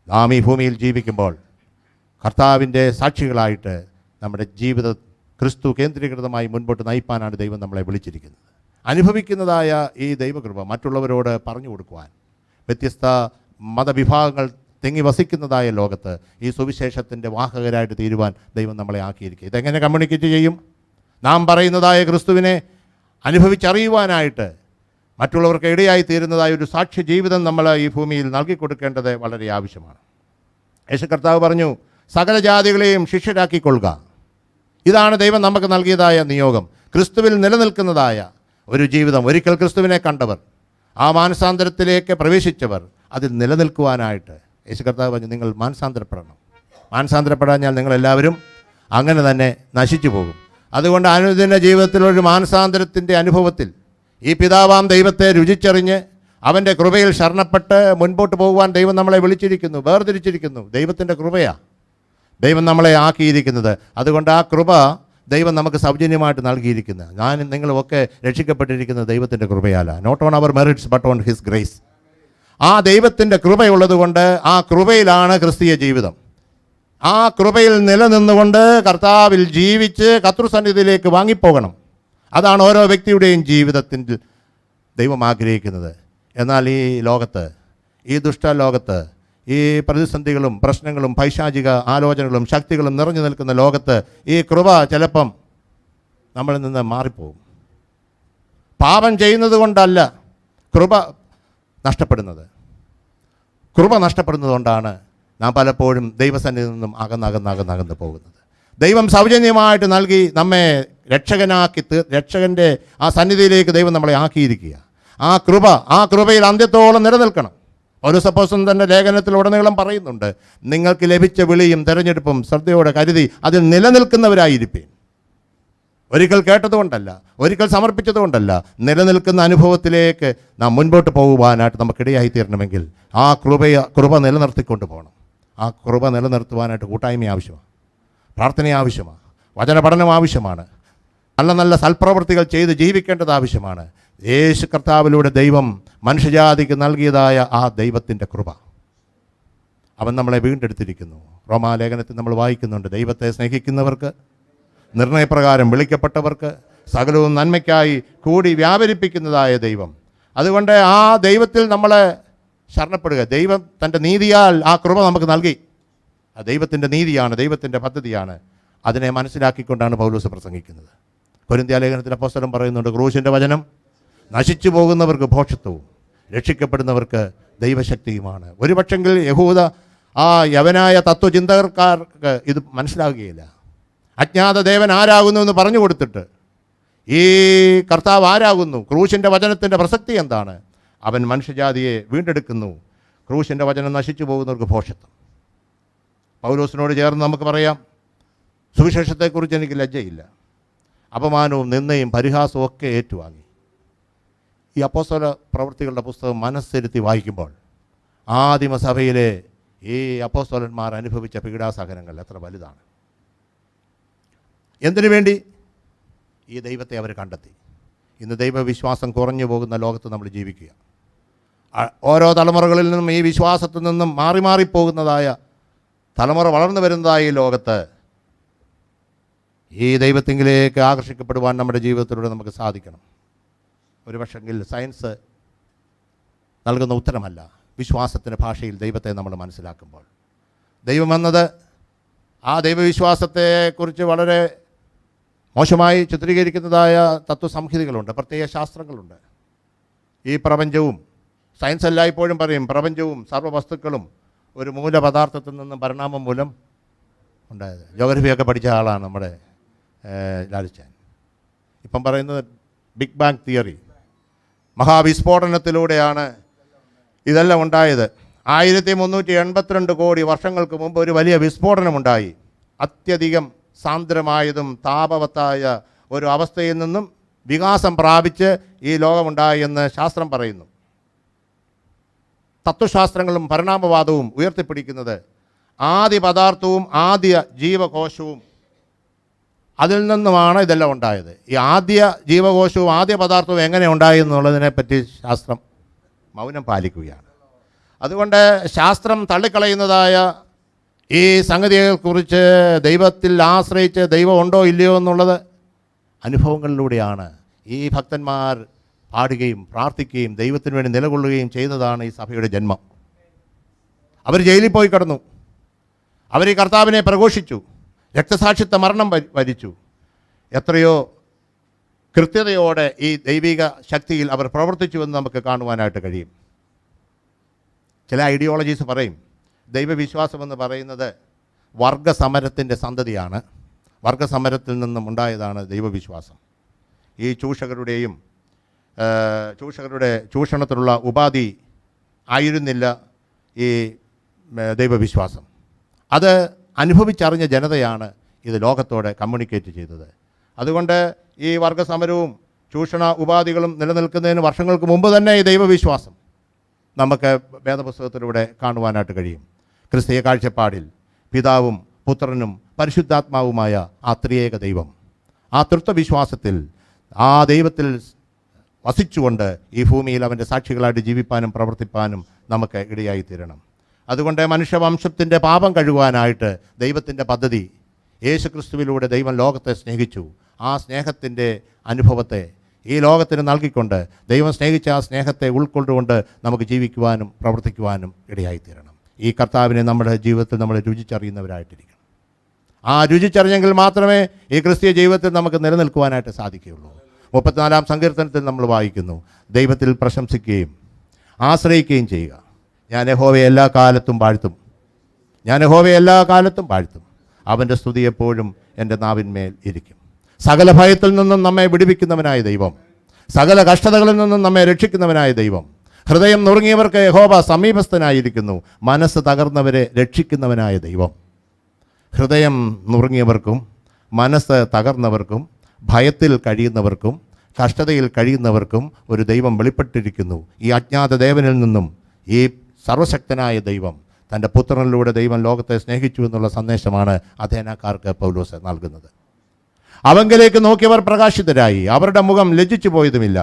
നാം ഈ ഭൂമിയിൽ ജീവിക്കുമ്പോൾ കർത്താവിൻ്റെ സാക്ഷികളായിട്ട് നമ്മുടെ ജീവിതം ക്രിസ്തു കേന്ദ്രീകൃതമായി മുൻപോട്ട് നയിപ്പാനാണ് ദൈവം നമ്മളെ വിളിച്ചിരിക്കുന്നത്. അനുഭവിക്കുന്നതായ ഈ ദൈവകൃപ മറ്റുള്ളവരോട് പറഞ്ഞു കൊടുക്കുവാൻ, വ്യത്യസ്ത മതവിഭാഗങ്ങൾ തിങ്ങി വസിക്കുന്നതായ ലോകത്ത് ഈ സുവിശേഷത്തിൻ്റെ വാഹകരായിട്ട് തീരുവാൻ ദൈവം നമ്മളെ ആക്കിയിരിക്കുക. ഇതെങ്ങനെ കമ്മ്യൂണിക്കേറ്റ് ചെയ്യും? നാം പറയുന്നതായ ക്രിസ്തുവിനെ അനുഭവിച്ചറിയുവാനായിട്ട് മറ്റുള്ളവർക്ക് ഇടയായി തീരുന്നതായ ഒരു സാക്ഷ്യ ജീവിതം നമ്മൾ ഈ ഭൂമിയിൽ നൽകിക്കൊടുക്കേണ്ടത് വളരെ ആവശ്യമാണ്. യേശു കർത്താവ് പറഞ്ഞു, സകല ജാതികളെയും ശിഷ്യരാക്കിക്കൊള്ളുക. ഇതാണ് ദൈവം നമുക്ക് നൽകിയതായ നിയോഗം. ക്രിസ്തുവിൽ നിലനിൽക്കുന്നതായ ഒരു ജീവിതം, ഒരിക്കൽ ക്രിസ്തുവിനെ കണ്ടവർ, ആ മാനസാന്തരത്തിലേക്ക് പ്രവേശിച്ചവർ, അതിൽ നിലനിൽക്കുവാനായിട്ട് യേശു കർത്താവ് പറഞ്ഞു, നിങ്ങൾ മാനസാന്തരപ്പെടണം. മാനസാന്തരപ്പെടാഞ്ഞാൽ നിങ്ങളെല്ലാവരും അങ്ങനെ തന്നെ നശിച്ചു പോകും. അതുകൊണ്ട് അനുദിന ജീവിതത്തിലൊരു മാനസാന്തരത്തിൻ്റെ അനുഭവത്തിൽ ഈ പിതാവാം ദൈവത്തെ രുചിച്ചറിഞ്ഞ് അവൻ്റെ കൃപയിൽ ശരണപ്പെട്ട് മുൻപോട്ട് പോകുവാൻ ദൈവം നമ്മളെ വിളിച്ചിരിക്കുന്നു, വേർതിരിച്ചിരിക്കുന്നു. ദൈവത്തിൻ്റെ കൃപയാണ് ദൈവം നമ്മളെ ആക്കിയിരിക്കുന്നത്. അതുകൊണ്ട് ആ കൃപ ദൈവം നമുക്ക് സൗജന്യമായിട്ട് നൽകിയിരിക്കുന്നത്. നിങ്ങളുമൊക്കെ രക്ഷിക്കപ്പെട്ടിരിക്കുന്നത് ദൈവത്തിൻ്റെ കൃപയാല, not on our merits but on his grace. ആ ദൈവത്തിൻ്റെ കൃപയുള്ളത് കൊണ്ട് ആ കൃപയിലാണ് ക്രിസ്തീയ ജീവിതം. ആ കൃപയിൽ നിലനിന്നുകൊണ്ട് കർത്താവിൽ ജീവിച്ച് കർത്തൃസന്നിധിയിലേക്ക് വാങ്ങിപ്പോകണം. അതാണ് ഓരോ വ്യക്തിയുടെയും ജീവിതത്തിൽ ദൈവം ആഗ്രഹിക്കുന്നത്. എന്നാൽ ഈ ലോകത്ത്, ഈ ദുഷ്ടലോകത്ത്, ഈ പ്രതിസന്ധികളും പ്രശ്നങ്ങളും പൈശാചിക ആലോചനകളും ശക്തികളും നിറഞ്ഞു നിൽക്കുന്ന ലോകത്ത് ഈ കൃപ ചിലപ്പം നമ്മളിൽ നിന്ന് മാറിപ്പോകും. പാപം ചെയ്യുന്നത് കൊണ്ടല്ല കൃപ നഷ്ടപ്പെടുന്നത്. കൃപ നഷ്ടപ്പെടുന്നത് കൊണ്ടാണ് നാം പലപ്പോഴും ദൈവസന്നിധിയിൽ നിന്നും അകന്നകന്ന് പോകുന്നത്. ദൈവം സൗജന്യമായിട്ട് നൽകി നമ്മെ രക്ഷകൻ്റെ ആ സന്നിധിയിലേക്ക് ദൈവം നമ്മളെ ആക്കിയിരിക്കുക. ആ കൃപയിൽ അന്ത്യത്തോളം നിലനിൽക്കണം. പൗലോസ് അപ്പോസ്തലൻ തൻ്റെ ലേഖനത്തിലുടനീളം പറയുന്നുണ്ട്, നിങ്ങൾക്ക് ലഭിച്ച വിളിയും തെരഞ്ഞെടുപ്പും ശ്രദ്ധയോടെ കരുതി അതിൽ നിലനിൽക്കുന്നവരായിരിപ്പീൻ. ഒരിക്കൽ കേട്ടതുകൊണ്ടല്ല, ഒരിക്കൽ സമർപ്പിച്ചതുകൊണ്ടല്ല, നിലനിൽക്കുന്ന അനുഭവത്തിലേക്ക് നാം മുൻപോട്ട് പോകുവാനായിട്ട് നമുക്കിടയായി തീരണമെങ്കിൽ ആ കൃപ നിലനിർത്തിക്കൊണ്ട് പോകണം. ആ കൃപ നിലനിർത്തുവാനായിട്ട് കൂട്ടായ്മ ആവശ്യമാണ്, പ്രാർത്ഥന ആവശ്യമാണ്, വചന പഠനം ആവശ്യമാണ്, നല്ല നല്ല സൽപ്രവൃത്തികൾ ചെയ്ത് ജീവിക്കേണ്ടത് ആവശ്യമാണ്. യേശു കർത്താവിലൂടെ ദൈവം മനുഷ്യജാതിക്ക് നൽകിയതായ ആ ദൈവത്തിൻ്റെ കൃപ അവൻ നമ്മളെ വീണ്ടെടുത്തിരിക്കുന്നു. റോമാലേഖനത്തിൽ നമ്മൾ വായിക്കുന്നുണ്ട്, ദൈവത്തെ സ്നേഹിക്കുന്നവർക്ക് നിർണയപ്രകാരം വിളിക്കപ്പെട്ടവർക്ക് സകലവും നന്മയ്ക്കായി കൂടി വ്യാപരിപ്പിക്കുന്നതായ ദൈവം. അതുകൊണ്ട് ആ ദൈവത്തിൽ നമ്മൾ ശരണപ്പെടുക. ദൈവം തൻ്റെ നീതിയാൽ ആ കൃപ നമുക്ക് നൽകി. ആ ദൈവത്തിൻ്റെ നീതിയാണ്, ദൈവത്തിൻ്റെ പദ്ധതിയാണ്. അതിനെ മനസ്സിലാക്കിക്കൊണ്ടാണ് പൗലോസ് പ്രസംഗിക്കുന്നത്. കൊരിന്ത്യ ലേഖനത്തിൽ അപ്പോസ്തലൻ പറയുന്നുണ്ട്, ക്രൂശിൻ്റെ വചനം നശിച്ചു പോകുന്നവർക്ക് ഭോഷത്വവും രക്ഷിക്കപ്പെടുന്നവർക്ക് ദൈവശക്തിയുമാണ്. ഒരുപക്ഷെങ്കിൽ യഹൂദ ആ യവനായ തത്വചിന്തകർക്കാർക്ക് ഇത് മനസ്സിലാകുകയില്ല. അജ്ഞാത ദേവൻ ആരാകുന്നു എന്ന് പറഞ്ഞു കൊടുത്തിട്ട് ഈ കർത്താവ് ആരാകുന്നു, ക്രൂശിൻ്റെ വചനത്തിൻ്റെ പ്രസക്തി എന്താണ്, അവൻ മനുഷ്യജാതിയെ വീണ്ടെടുക്കുന്നു, ക്രൂശിൻ്റെ വചനം നശിച്ചു പോകുന്നവർക്ക് ഭോഷത്വം. പൗലോസിനോട് ചേർന്ന് നമുക്ക് പറയാം, സുവിശേഷത്തെക്കുറിച്ച് എനിക്ക് ലജ്ജയില്ല, അപമാനവും നിന്ദയും പരിഹാസവും ഒക്കെ ഏറ്റുവാങ്ങി. ഈ അപ്പോസ്തല പ്രവൃത്തികളുടെ പുസ്തകം മനസ്സിരുത്തി വായിക്കുമ്പോൾ ആദിമസഭയിലെ ഈ അപ്പോസ്തലന്മാർ അനുഭവിച്ച പീഡാസഹനങ്ങൾ എത്ര വലുതാണ്. എന്തിനു വേണ്ടി? ഈ ദൈവത്തെ അവർ കണ്ടെത്തി. ഇന്ന് ദൈവവിശ്വാസം കുറഞ്ഞു പോകുന്ന ലോകത്ത് നമ്മൾ ജീവിക്കുക. ഓരോ തലമുറകളിൽ നിന്നും ഈ വിശ്വാസത്തിൽ നിന്നും മാറി മാറിപ്പോകുന്നതായ തലമുറ വളർന്നു വരുന്നതായ ഈ ലോകത്ത് ഈ ദൈവത്തിങ്കിലേക്ക് ആകർഷിക്കപ്പെടുവാൻ നമ്മുടെ ജീവിതത്തിലൂടെ നമുക്ക് സാധിക്കണം. ഒരു പക്ഷെങ്കിൽ സയൻസ് നൽകുന്ന ഉത്തരമല്ല. വിശ്വാസത്തിൻ്റെ ഭാഷയിൽ ദൈവത്തെ നമ്മൾ മനസ്സിലാക്കുമ്പോൾ ദൈവം എന്നത് ആ ദൈവവിശ്വാസത്തെക്കുറിച്ച് വളരെ മോശമായി ചിത്രീകരിക്കുന്നതായ തത്വസംഹിതകളുണ്ട്, പ്രത്യേക ശാസ്ത്രങ്ങളുണ്ട്. ഈ പ്രപഞ്ചവും സയൻസ് എല്ലായ്പ്പോഴും പറയും പ്രപഞ്ചവും സർവ്വവസ്തുക്കളും ഒരു മൂലപദാർത്ഥത്തിൽ നിന്നും പരിണാമം മൂലം ഉണ്ടായത്. ജോഗ്രഫിയൊക്കെ പഠിച്ച ആളാണ് നമ്മുടെ ലാലിച്ചാൻ. ഇപ്പം പറയുന്നത് ബിഗ് ബാങ് തിയറി, മഹാവിസ്ഫോടനത്തിലൂടെയാണ് ഇതെല്ലാം ഉണ്ടായത്. 1382 കോടി വർഷങ്ങൾക്ക് മുമ്പ് ഒരു വലിയ വിസ്ഫോടനമുണ്ടായി. അത്യധികം സാന്ദ്രമായതും താപവത്തായ ഒരു അവസ്ഥയിൽ നിന്നും വികാസം പ്രാപിച്ച് ഈ ലോകമുണ്ടായി എന്ന് ശാസ്ത്രം പറയുന്നു. തത്വശാസ്ത്രങ്ങളും പരിണാമവാദവും ഉയർത്തിപ്പിടിക്കുന്നത് ആദ്യ പദാർത്ഥവും ആദ്യ ജീവകോശവും അതിൽ നിന്നുമാണ് ഇതെല്ലാം ഉണ്ടായത്. ഈ ആദ്യ ജീവകോശവും ആദ്യ പദാർത്ഥവും എങ്ങനെ ഉണ്ടായി എന്നുള്ളതിനെപ്പറ്റി ശാസ്ത്രം മൗനം പാലിക്കുകയാണ്. അതുകൊണ്ട് ശാസ്ത്രം തള്ളിക്കളയുന്നതായ ഈ സംഗതിയെക്കുറിച്ച് ദൈവത്തിൽ ആശ്രയിച്ച് ദൈവം ഉണ്ടോ ഇല്ലയോ എന്നുള്ളത് അനുഭവങ്ങളിലൂടെയാണ് ഈ ഭക്തന്മാർ പാടുകയും പ്രാർത്ഥിക്കുകയും ദൈവത്തിന് വേണ്ടി നിലകൊള്ളുകയും ചെയ്തതാണ് ഈ സഭയുടെ ജന്മം. അവർ ജയിലിൽ പോയി കിടന്നു, അവർ ഈ കർത്താവിനെ പ്രഘോഷിച്ചു, രക്തസാക്ഷിത്വ മരണം വരിച്ചു. എത്രയോ കൃത്യതയോടെ ഈ ദൈവിക ശക്തിയിൽ അവർ പ്രവർത്തിച്ചുവെന്ന് നമുക്ക് കാണുവാനായിട്ട് കഴിയും. ചില ഐഡിയോളജീസ് പറയും ദൈവവിശ്വാസമെന്ന് പറയുന്നത് വർഗസമരത്തിൻ്റെ സന്തതിയാണ്, വർഗസമരത്തിൽ നിന്നും ഉണ്ടായതാണ് ദൈവവിശ്വാസം. ഈ ചൂഷകരുടെ ചൂഷണത്തിനുള്ള ഉപാധി ആയിരുന്നില്ല ഈ ദൈവവിശ്വാസം. അത് അനുഭവിച്ചറിഞ്ഞ ജനതയാണ് ഇത് ലോകത്തോടെ കമ്മ്യൂണിക്കേറ്റ് ചെയ്തത്. അതുകൊണ്ട് ഈ വർഗസമരവും ചൂഷണ ഉപാധികളും നിലനിൽക്കുന്നതിന് വർഷങ്ങൾക്ക് മുമ്പ് തന്നെ ഈ ദൈവവിശ്വാസം നമുക്ക് വേദപുസ്തകത്തിലൂടെ കാണുവാനായിട്ട് കഴിയും. ക്രിസ്തീയ കാഴ്ചപ്പാടിൽ പിതാവും പുത്രനും പരിശുദ്ധാത്മാവുമായ ആ ത്രിയേക ദൈവം, ആ തൃത്വവിശ്വാസത്തിൽ ആ ദൈവത്തിൽ വസിച്ചുകൊണ്ട് ഈ ഭൂമിയിൽ അവൻ്റെ സാക്ഷികളായിട്ട് ജീവിപ്പാനും പ്രവർത്തിപ്പാനും നമുക്ക് ഇടയായിത്തീരണം. അതുകൊണ്ട് മനുഷ്യവംശത്തിൻ്റെ പാപം കഴുകുവാനായിട്ട് ദൈവത്തിൻ്റെ പദ്ധതി യേശുക്രിസ്തുവിലൂടെ ദൈവം ലോകത്തെ സ്നേഹിച്ചു. ആ സ്നേഹത്തിൻ്റെ അനുഭവത്തെ ഈ ലോകത്തിന് നൽകിക്കൊണ്ട് ദൈവം സ്നേഹിച്ച ആ സ്നേഹത്തെ ഉൾക്കൊണ്ടുകൊണ്ട് നമുക്ക് ജീവിക്കുവാനും പ്രവർത്തിക്കുവാനും ഇടയായിത്തീരണം. ഈ കർത്താവിനെ നമ്മുടെ ജീവിതത്തിൽ നമ്മൾ രുചിച്ചറിയുന്നവരായിട്ടിരിക്കണം. ആ രുചിച്ചറിഞ്ഞെങ്കിൽ മാത്രമേ ഈ ക്രിസ്തീയ ജീവിതത്തിൽ നമുക്ക് നിലനിൽക്കുവാനായിട്ട് സാധിക്കുകയുള്ളൂ. 34-ാം സങ്കീർത്തനത്തിൽ നമ്മൾ വായിക്കുന്നു, ദൈവത്തിൽ പ്രശംസിക്കുകയും ആശ്രയിക്കുകയും ചെയ്യുക. ഞാൻ യഹോവയെ എല്ലാ കാലത്തും വാഴ്ത്തും, ഞാൻ യഹോവയെ എല്ലാ കാലത്തും വാഴ്ത്തും, അവൻ്റെ സ്തുതി എപ്പോഴും എൻ്റെ നാവിന്മേൽ ഇരിക്കും. സകല ഭയത്തിൽ നിന്നും നമ്മെ വിടുവിക്കുന്നവനായ ദൈവം, സകല കഷ്ടതകളിൽ നിന്നും നമ്മെ രക്ഷിക്കുന്നവനായ ദൈവം, ഹൃദയം നുറുങ്ങിയവർക്ക് യഹോവ സമീപസ്ഥനായിരിക്കുന്നു, മനസ്സ് തകർന്നവരെ രക്ഷിക്കുന്നവനായ ദൈവം. ഹൃദയം നുറുങ്ങിയവർക്കും മനസ്സ് തകർന്നവർക്കും ഭയത്തിൽ കഴിയുന്നവർക്കും കഷ്ടതയിൽ കഴിയുന്നവർക്കും ഒരു ദൈവം വെളിപ്പെട്ടിരിക്കുന്നു. ഈ അജ്ഞാത ദേവനിൽ നിന്നും ഈ സർവശക്തനായ ദൈവം തൻ്റെ പുത്രനിലൂടെ ദൈവം ലോകത്തെ സ്നേഹിച്ചു എന്നുള്ള സന്ദേശമാണ് അഥേനക്കാർക്ക് പൗലോസ് നൽകുന്നത്. അവങ്കിലേക്ക് നോക്കിയവർ പ്രകാശിതരായി, അവരുടെ മുഖം ലജ്ജിച്ചു പോയതുമില്ല.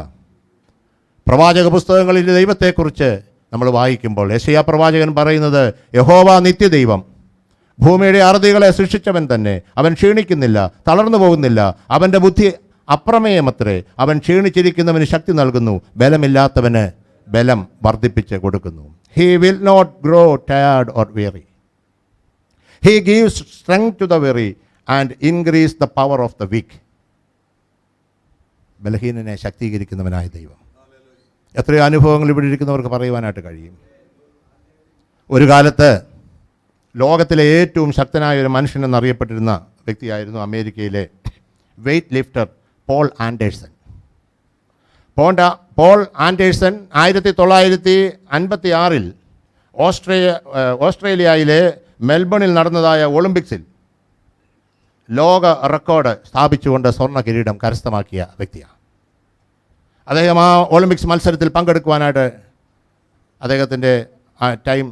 പ്രവാചക പുസ്തകങ്ങളിൽ ദൈവത്തെക്കുറിച്ച് നമ്മൾ വായിക്കുമ്പോൾ യെശയ്യാ പ്രവാചകൻ പറയുന്നത് യഹോവ നിത്യദൈവം, ഭൂമിയുടെ അറുതികളെ സൃഷ്ടിച്ചവൻ തന്നെ. അവൻ ക്ഷീണിക്കുന്നില്ല, തളർന്നു പോകുന്നില്ല. അവൻ്റെ ബുദ്ധി അപ്രമേയമത്രേ. അവൻ ക്ഷീണിച്ചിരിക്കുന്നവന് ശക്തി നൽകുന്നു, ബലമില്ലാത്തവന് ബലം വർദ്ധിപ്പിച്ച് കൊടുക്കുന്നു. He will not grow tired or weary. He gives strength to the weary and increase the power of the weak. ബലഹീനനെ ശക്തീകരിക്കുന്നവനായ ദൈവം. എത്രയോ അനുഭവങ്ങൾ ഇവിടെ ഇരിക്കുന്നവർക്ക് പറയുവാനായിട്ട് കഴിയും. ഒരു കാലത്ത് ലോകത്തിലെ ഏറ്റവും ശക്തനായ ഒരു മനുഷ്യനെന്നറിയപ്പെട്ടിരുന്ന വ്യക്തിയായിരുന്നു അമേരിക്കയിലെ weightlifter Paul Anderson. Paul Anderson 1956 ഓസ്ട്രേലിയയിലെ മെൽബണിൽ നടന്നതായ ഒളിമ്പിക്സിൽ ലോക റെക്കോർഡ് സ്ഥാപിച്ചുകൊണ്ട് സ്വർണ്ണ കിരീടം കരസ്ഥമാക്കിയ വ്യക്തിയാണ്. അദ്ദേഹം ആ ഒളിമ്പിക്സ് മത്സരത്തിൽ പങ്കെടുക്കുവാനായിട്ട് അദ്ദേഹത്തിൻ്റെ ടൈം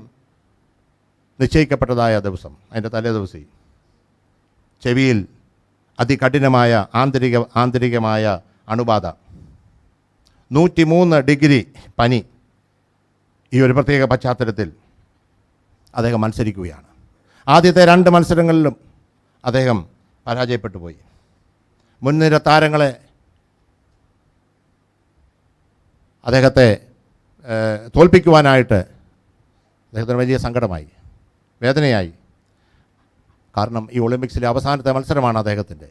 നിശ്ചയിക്കപ്പെട്ടതായ ദിവസം, അതിൻ്റെ തലേ ദിവസം ചെവിയിൽ അതികഠിനമായ ആന്തരികമായ അണുബാധ, 103 ഡിഗ്രി പനി. ഈ ഒരു പ്രത്യേക പശ്ചാത്തലത്തിൽ അദ്ദേഹം മത്സരിക്കുകയാണ്. ആദ്യത്തെ 2 മത്സരങ്ങളിലും അദ്ദേഹം പരാജയപ്പെട്ടു പോയി. മുൻനിര താരങ്ങളെ അദ്ദേഹത്തെ തോൽപ്പിക്കുവാനായിട്ട് അദ്ദേഹത്തിന് വലിയ സങ്കടമായി, വേദനയായി. കാരണം ഈ ഒളിമ്പിക്സിലെ അവസാനത്തെ മത്സരമാണ് അദ്ദേഹത്തിൻ്റെ.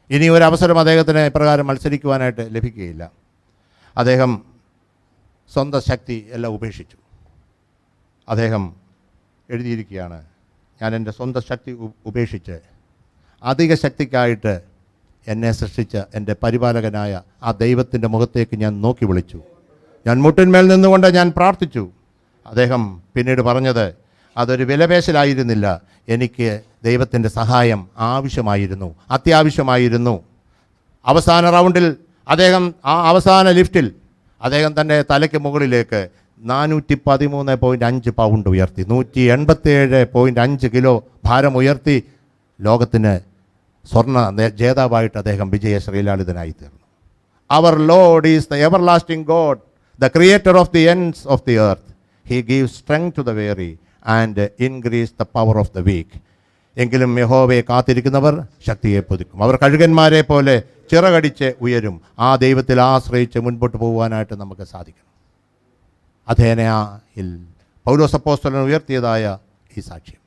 ഇനി ഒരു അവസരം അദ്ദേഹത്തിന് ഇപ്രകാരം മത്സരിക്കുവാനായിട്ട് ലഭിക്കുകയില്ല. അദ്ദേഹം സ്വന്തം ശക്തി എല്ലാം ഉപേക്ഷിച്ചു. അദ്ദേഹം എഴുതിയിരിക്കുകയാണ്, ഞാൻ എൻ്റെ സ്വന്തം ശക്തി ഉപേക്ഷിച്ച് അധിക ശക്തിക്കായിട്ട് എന്നെ സൃഷ്ടിച്ച എൻ്റെ പരിപാലകനായ ആ ദൈവത്തിൻ്റെ മുഖത്തേക്ക് ഞാൻ നോക്കി വിളിച്ചു. ഞാൻ മുട്ടിന്മേൽ നിന്നുകൊണ്ട് ഞാൻ പ്രാർത്ഥിച്ചു. അദ്ദേഹം പിന്നീട് പറഞ്ഞത്, അതൊരു വിലപേശലായിരുന്നില്ല, എനിക്ക് ദൈവത്തിൻ്റെ സഹായം ആവശ്യമായിരുന്നു, അത്യാവശ്യമായിരുന്നു. അവസാന റൗണ്ടിൽ അദ്ദേഹം ആ അവസാന ലിഫ്റ്റിൽ അദ്ദേഹം തൻ്റെ തലയ്ക്ക് മുകളിലേക്ക് 413.5 പൗണ്ട് ഉയർത്തി, 187.5 കിലോ ഭാരം ഉയർത്തി ലോകത്തിന് സ്വർണ്ണ ജേതാവായിട്ട് അദ്ദേഹം വിജയശ്രീലാളിതനായി തീർന്നു. Our Lord is the everlasting God, the creator of the ends of the earth. He gives strength to the weary and increase the power of the weak. എങ്കിലും യഹോവയെ കാത്തിരിക്കുന്നവർ ശക്തിയെ പുതുക്കും. അവർ കഴുകന്മാരെ പോലെ ചിറകടിച്ച് ഉയരും. ആ ദൈവത്തിൽ ആശ്രയിച്ച് മുൻപോട്ട് പോകുവാനായിട്ട് നമുക്ക് സാധിക്കണം. അഥേനയിൽ പൗലോസ് അപ്പോസ്തലൻ ഉയർത്തിയതായ ഈ സാക്ഷ്യം,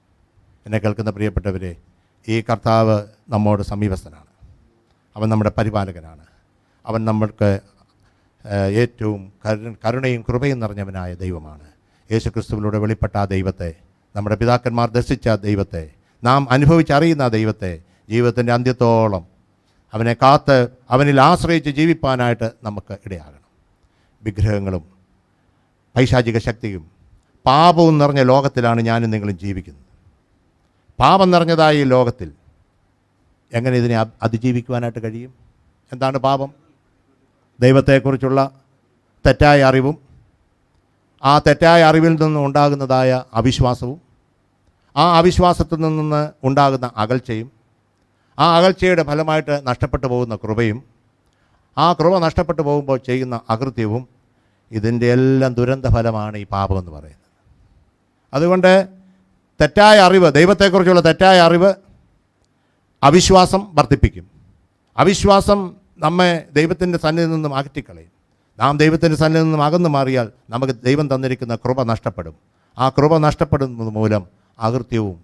എന്നെ കേൾക്കുന്ന പ്രിയപ്പെട്ടവരെ, ഈ കർത്താവ് നമ്മോട് സമീപസ്ഥനാണ്. അവൻ നമ്മുടെ പരിപാലകനാണ്. അവൻ നമ്മൾക്ക് ഏറ്റവും കരുണയും കൃപയും നിറഞ്ഞവനായ ദൈവമാണ്. യേശുക്രിസ്തുവിലൂടെ വെളിപ്പെട്ട ആ ദൈവത്തെ, നമ്മുടെ പിതാക്കന്മാർ ദർശിച്ച ദൈവത്തെ, നാം അനുഭവിച്ചറിയുന്ന ആ ദൈവത്തെ ജീവിതത്തിൻ്റെ അന്ത്യത്തോളം അവനെ കാത്ത് അവനിൽ ആശ്രയിച്ച് ജീവിപ്പാനായിട്ട് നമുക്ക് ഇടയാകണം. വിഗ്രഹങ്ങളും പൈശാചിക ശക്തിയും പാപവും നിറഞ്ഞ ലോകത്തിലാണ് ഞാനും നിങ്ങളും ജീവിക്കുന്നത്. പാപം നിറഞ്ഞതായ ഈ ലോകത്തിൽ എങ്ങനെ ഇതിനെ അതിജീവിക്കുവാനായിട്ട് കഴിയും? എന്താണ് പാപം? ദൈവത്തെക്കുറിച്ചുള്ള തെറ്റായ അറിവും ആ തെറ്റായ അറിവിൽ നിന്ന് ഉണ്ടാകുന്നതായ അവിശ്വാസവും ആ അവിശ്വാസത്തിൽ നിന്ന് ഉണ്ടാകുന്ന അകൽച്ചയും ആ അകൽച്ചയുടെ ഫലമായിട്ട് നഷ്ടപ്പെട്ടു പോകുന്ന കൃപയും ആ കൃപ നഷ്ടപ്പെട്ടു പോകുമ്പോൾ ചെയ്യുന്ന അകൃത്യവും, ഇതിൻ്റെ എല്ലാം ദുരന്ത ഫലമാണ് ഈ പാപമെന്ന് പറയുന്നത്. അതുകൊണ്ട് തെറ്റായ അറിവ്, ദൈവത്തെക്കുറിച്ചുള്ള തെറ്റായ അറിവ് അവിശ്വാസം വർദ്ധിപ്പിക്കും. അവിശ്വാസം നമ്മെ ദൈവത്തിൻ്റെ സന്നിധിയിൽ നിന്നും അകറ്റിക്കളയും. നാം ദൈവത്തിൻ്റെ സന്നിധിയിൽ നിന്നും അകന്നു മാറിയാൽ നമുക്ക് ദൈവം തന്നിരിക്കുന്ന കൃപ നഷ്ടപ്പെടും. ആ കൃപ നഷ്ടപ്പെടുന്നത് മൂലം അകൃത്യവും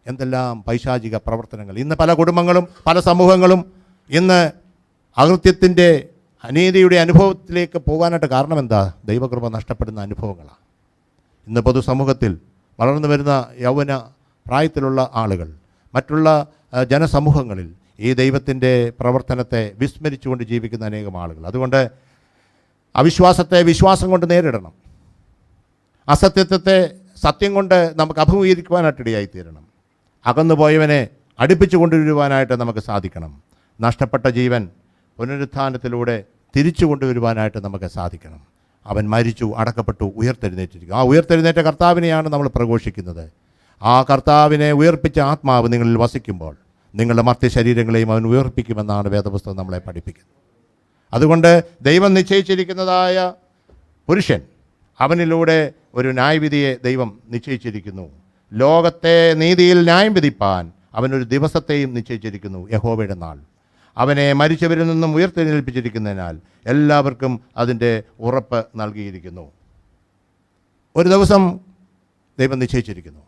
എന്തെല്ലാം പൈശാചിക പ്രവർത്തനങ്ങൾ. ഇന്ന് പല കുടുംബങ്ങളും പല സമൂഹങ്ങളും ഇന്ന് അകൃത്യത്തിൻ്റെ അനീതിയുടെ അനുഭവത്തിലേക്ക് പോകാനായിട്ട് കാരണം എന്താ? ദൈവകൃപ നഷ്ടപ്പെടുന്ന അനുഭവങ്ങളാണ്. ഇന്ന് പൊതുസമൂഹത്തിൽ വളർന്നു വരുന്ന യൗവന പ്രായത്തിലുള്ള ആളുകൾ മറ്റുള്ള ജനസമൂഹങ്ങളിൽ ഈ ദൈവത്തിൻ്റെ പ്രവർത്തനത്തെ വിസ്മരിച്ചുകൊണ്ട് ജീവിക്കുന്ന അനേകം ആളുകൾ. അതുകൊണ്ട് അവിശ്വാസത്തെ വിശ്വാസം കൊണ്ട് നേരിടണം. അസത്യത്വത്തെ സത്യം കൊണ്ട് നമുക്ക് അഭിമുഖീകരിക്കുവാനായിട്ടിടയായിത്തീരണം. അകന്നുപോയവനെ അടുപ്പിച്ചു കൊണ്ടുവരുവാനായിട്ട് നമുക്ക് സാധിക്കണം. നഷ്ടപ്പെട്ട ജീവൻ പുനരുത്ഥാനത്തിലൂടെ തിരിച്ചു കൊണ്ടുവരുവാനായിട്ട് നമുക്ക് സാധിക്കണം. അവൻ മരിച്ചു, അടക്കപ്പെട്ടു, ഉയർത്തെഴുന്നേറ്റിരിക്കും. ആ ഉയർത്തെഴുന്നേറ്റ കർത്താവിനെയാണ് നമ്മൾ പ്രഘോഷിക്കുന്നത്. ആ കർത്താവിനെ ഉയർപ്പിച്ച ആത്മാവ് നിങ്ങളിൽ വസിക്കുമ്പോൾ നിങ്ങളുടെ മർത്യ ശരീരങ്ങളെയും അവൻ ഉയർപ്പിക്കുമെന്നാണ് വേദപുസ്തകം നമ്മളെ പഠിപ്പിക്കുന്നത്. അതുകൊണ്ട് ദൈവം നിശ്ചയിച്ചിരിക്കുന്നതായ പുരുഷൻ, അവനിലൂടെ ഒരു ന്യായവിധിയെ ദൈവം നിശ്ചയിച്ചിരിക്കുന്നു. ലോകത്തെ നീതിയിൽ ന്യായം വിധിപ്പാൻ അവനൊരു ദിവസത്തെയും നിശ്ചയിച്ചിരിക്കുന്നു, യഹോവയുടെ നാൾ. അവനെ മരിച്ചവരിൽ നിന്നും ഉയർത്തെഴുന്നേൽപ്പിച്ചിരിക്കുന്നതിനാൽ എല്ലാവർക്കും അതിൻ്റെ ഉറപ്പ് നൽകിയിരിക്കുന്നു. ഒരു ദിവസം ദൈവം നിശ്ചയിച്ചിരിക്കുന്നു.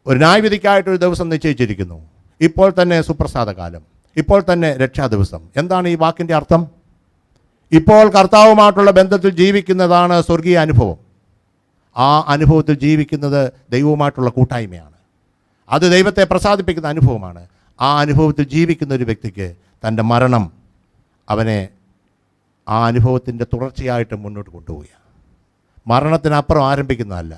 ഒരു ന്യായവിധിക്കായിട്ടൊരു ദിവസം നിശ്ചയിച്ചിരിക്കുന്നു. ഇപ്പോൾ തന്നെ സുപ്രസാദകാലം, ഇപ്പോൾ തന്നെ രക്ഷാ ദിവസം. എന്താണ് ഈ വാക്കിൻ്റെ അർത്ഥം? ഇപ്പോൾ കർത്താവുമായിട്ടുള്ള ബന്ധത്തിൽ ജീവിക്കുന്നതാണ് സ്വർഗീയ അനുഭവം. ആ അനുഭവത്തിൽ ജീവിക്കുന്നത് ദൈവവുമായിട്ടുള്ള കൂട്ടായ്മയാണ്. അത് ദൈവത്തെ പ്രസാദിപ്പിക്കുന്ന അനുഭവമാണ്. ആ അനുഭവത്തിൽ ജീവിക്കുന്ന ഒരു വ്യക്തിക്ക് തൻ്റെ മരണം അവനെ ആ അനുഭവത്തിൻ്റെ തുടർച്ചയായിട്ട് മുന്നോട്ട് കൊണ്ടുപോവുക. മരണത്തിനപ്പുറം ആരംഭിക്കുന്നതല്ല.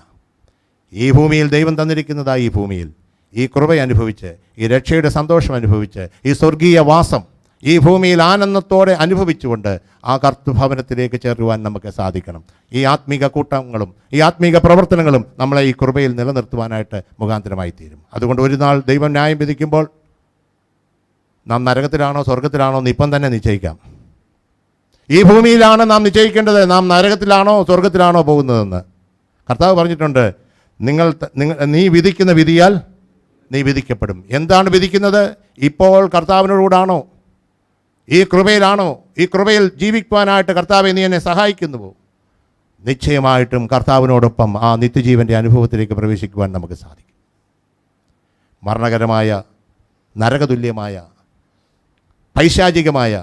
ഈ ഭൂമിയിൽ ദൈവം തന്നിരിക്കുന്നതായി ഈ ഭൂമിയിൽ ഈ കൃപ അനുഭവിച്ച്, ഈ രക്ഷയുടെ സന്തോഷം അനുഭവിച്ച്, ഈ സ്വർഗീയ വാസം ഈ ഭൂമിയിൽ ആനന്ദത്തോടെ അനുഭവിച്ചുകൊണ്ട് ആ കർത്തൃഭവനത്തിലേക്ക് ചേരുവാൻ നമുക്ക് സാധിക്കണം. ഈ ആത്മീക കൂട്ടങ്ങളും ഈ ആത്മീക പ്രവർത്തനങ്ങളും നമ്മളെ ഈ കൃപയിൽ നിലനിർത്തുവാനായിട്ട് മുഖാന്തരമായി തീരും. അതുകൊണ്ട് ഒരു നാൾ ദൈവം ന്യായം വിധിക്കുമ്പോൾ നാം നരകത്തിലാണോ സ്വർഗത്തിലാണോ എന്ന് ഇപ്പം തന്നെ നിശ്ചയിക്കാം. ഈ ഭൂമിയിലാണ് നാം നിശ്ചയിക്കേണ്ടത്, നാം നരകത്തിലാണോ സ്വർഗത്തിലാണോ പോകുന്നതെന്ന്. കർത്താവ് പറഞ്ഞിട്ടുണ്ട്, നീ വിധിക്കുന്ന വിധിയാൽ നീ വിധിക്കപ്പെടും. എന്താണ് വിധിക്കുന്നത്? ഇപ്പോൾ കർത്താവിനോടുകൂടാണോ, ഈ കൃപയിലാണോ, ഈ കൃപയിൽ ജീവിക്കുവാനായിട്ട് കർത്താവെ നീ എന്നെ സഹായിക്കുന്നുവോ? നിശ്ചയമായിട്ടും കർത്താവിനോടൊപ്പം ആ നിത്യജീവൻ്റെ അനുഭവത്തിലേക്ക് പ്രവേശിക്കുവാൻ നമുക്ക് സാധിക്കും. മരണകരമായ, നരകതുല്യമായ, പൈശാചികമായ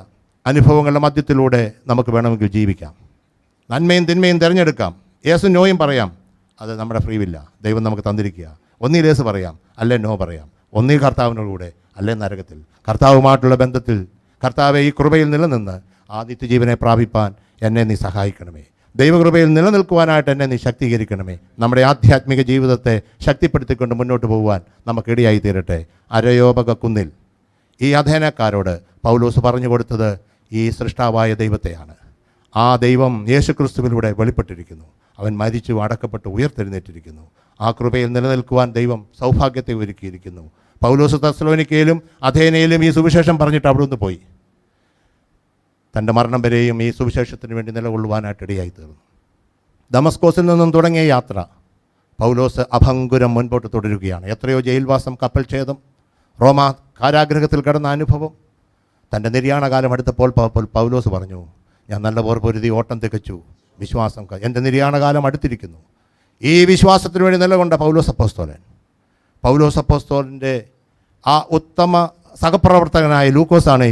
അനുഭവങ്ങളുടെ മധ്യത്തിലൂടെ നമുക്ക് വേണമെങ്കിൽ ജീവിക്കാം. നന്മയും തിന്മയും തിരഞ്ഞെടുക്കാം. യേസും നോയും പറയാം. അത് നമ്മുടെ ഫ്രീവില്ല, ദൈവം നമുക്ക് തന്നിരിക്കുക. ഒന്നിൽ യേസ് പറയാം, അല്ലേ നോ പറയാം. ഒന്നിൽ കർത്താവിനോടുകൂടെ, അല്ലേ നരകത്തിൽ. കർത്താവുമായിട്ടുള്ള ബന്ധത്തിൽ കർത്താവെ ഈ കൃപയിൽ നിലനിന്ന് ആ നിത്യജീവനെ പ്രാപിപ്പാൻ എന്നെ നീ സഹായിക്കണമേ. ദൈവകൃപയിൽ നിലനിൽക്കുവാനായിട്ട് എന്നെ നീ ശക്തീകരിക്കണമേ. നമ്മുടെ ആധ്യാത്മിക ജീവിതത്തെ ശക്തിപ്പെടുത്തിക്കൊണ്ട് മുന്നോട്ട് പോകുവാൻ നമുക്കിടയായി തീരട്ടെ. അരയോപക കുന്നിൽ ഈ അധേനക്കാരോട് പൗലോസ് പറഞ്ഞു കൊടുത്തത് ഈ സൃഷ്ടാവായ ദൈവത്തെയാണ്. ആ ദൈവം യേശുക്രിസ്തുവിലൂടെ വെളിപ്പെട്ടിരിക്കുന്നു. അവൻ മരിച്ചു, അടക്കപ്പെട്ട്, ഉയർത്തെഴുന്നേറ്റിരിക്കുന്നു. ആ കൃപയിൽ നിലനിൽക്കുവാൻ ദൈവം സൗഭാഗ്യത്തെ ഒരുക്കിയിരിക്കുന്നു. പൗലോസ് തെസ്സലോനിക്കയിലും അഥേനയിലും ഈ സുവിശേഷം പറഞ്ഞിട്ട് അവിടെ നിന്ന് പോയി. തൻ്റെ മരണം വരെയും ഈ സുവിശേഷത്തിന് വേണ്ടി നിലകൊള്ളുവാനായിട്ട് ഇടയായി തീർന്നു. ദമസ്കോസിൽ നിന്നും തുടങ്ങിയ യാത്ര പൗലോസ് അഭംഗുരം മുൻപോട്ട് തുടരുകയാണ്. എത്രയോ ജയിൽവാസം, കപ്പൽ ഛേദം, റോമ കാരാഗ്രഹത്തിൽ കിടന്ന അനുഭവം. തൻ്റെ നിര്യാണകാലം അടുത്തപ്പോൾ പൗലോസ് പറഞ്ഞു, ഞാൻ നല്ല പോർ പൊരുതി ഓട്ടം തികച്ചു, വിശ്വാസം എൻ്റെ നിര്യാണകാലം അടുത്തിരിക്കുന്നു. ഈ വിശ്വാസത്തിന് വേണ്ടി നിലകൊണ്ട പൗലോസ് അപ്പോസ്തലൻ്റെ ആ ഉത്തമ സഹപ്രവർത്തകനായ ലൂക്കോസാണ്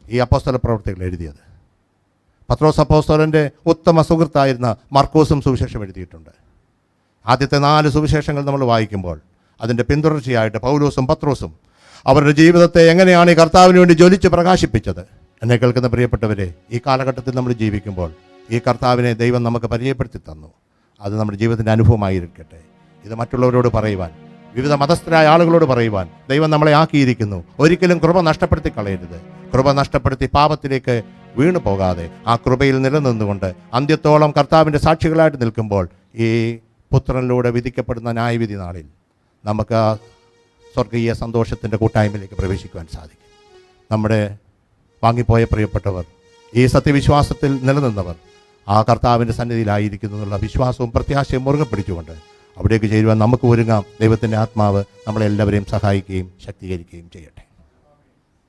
ഈ അപ്പോസ്തല പ്രവർത്തികൾ എഴുതിയത്. പത്രോസ് അപ്പോസ്തലൻ്റെ ഉത്തമ സുഹൃത്തായിരുന്ന മർക്കോസും സുവിശേഷം എഴുതിയിട്ടുണ്ട്. ആദ്യത്തെ 4 സുവിശേഷങ്ങൾ നമ്മൾ വായിക്കുമ്പോൾ അതിൻ്റെ പിന്തുടർച്ചയായിട്ട് പൗലോസും പത്രോസും അവരുടെ ജീവിതത്തെ എങ്ങനെയാണ് ഈ കർത്താവിന് വേണ്ടി ജ്വലിച്ച് പ്രകാശിപ്പിച്ചത്. എന്നെ കേൾക്കുന്ന പ്രിയപ്പെട്ടവരെ, ഈ കാലഘട്ടത്തിൽ നമ്മൾ ജീവിക്കുമ്പോൾ ഈ കർത്താവിനെ ദൈവം നമുക്ക് പരിചയപ്പെടുത്തി തന്നു. അത് നമ്മുടെ ജീവിതത്തിൻ്റെ അനുഭവമായിരിക്കട്ടെ. ഇത് മറ്റുള്ളവരോട് പറയുവാൻ, വിവിധ മതസ്ഥരായ ആളുകളോട് പറയുവാൻ ദൈവം നമ്മളെ ആക്കിയിരിക്കുന്നു. ഒരിക്കലും കൃപ നഷ്ടപ്പെടുത്തി കളയരുത്. കൃപ നഷ്ടപ്പെടുത്തി പാപത്തിലേക്ക് വീണു പോകാതെ ആ കൃപയിൽ നിലനിന്നുകൊണ്ട് അന്ത്യത്തോളം കർത്താവിൻ്റെ സാക്ഷികളായിട്ട് നിൽക്കുമ്പോൾ ഈ പുത്രനിലൂടെ വിധിക്കപ്പെടുന്ന ന്യായവിധി നാളിൽ നമുക്ക് ആ സ്വർഗീയ സന്തോഷത്തിൻ്റെ കൂട്ടായ്മയിലേക്ക് പ്രവേശിക്കുവാൻ സാധിക്കും. നമ്മുടെ വാങ്ങിപ്പോയ പ്രിയപ്പെട്ടവർ, ഈ സത്യവിശ്വാസത്തിൽ നിലനിന്നവർ ആ കർത്താവിൻ്റെ സന്നിധിയിലായിരിക്കുന്നു എന്നുള്ള വിശ്വാസവും പ്രത്യാശയും മുറുകെ പിടിച്ചുകൊണ്ട് അവിടേക്ക് ചേരുവാൻ നമുക്ക് ഒരുങ്ങാം. ദൈവത്തിൻ്റെ ആത്മാവ് നമ്മളെല്ലാവരെയും സഹായിക്കുകയും ശക്തീകരിക്കുകയും ചെയ്യട്ടെ.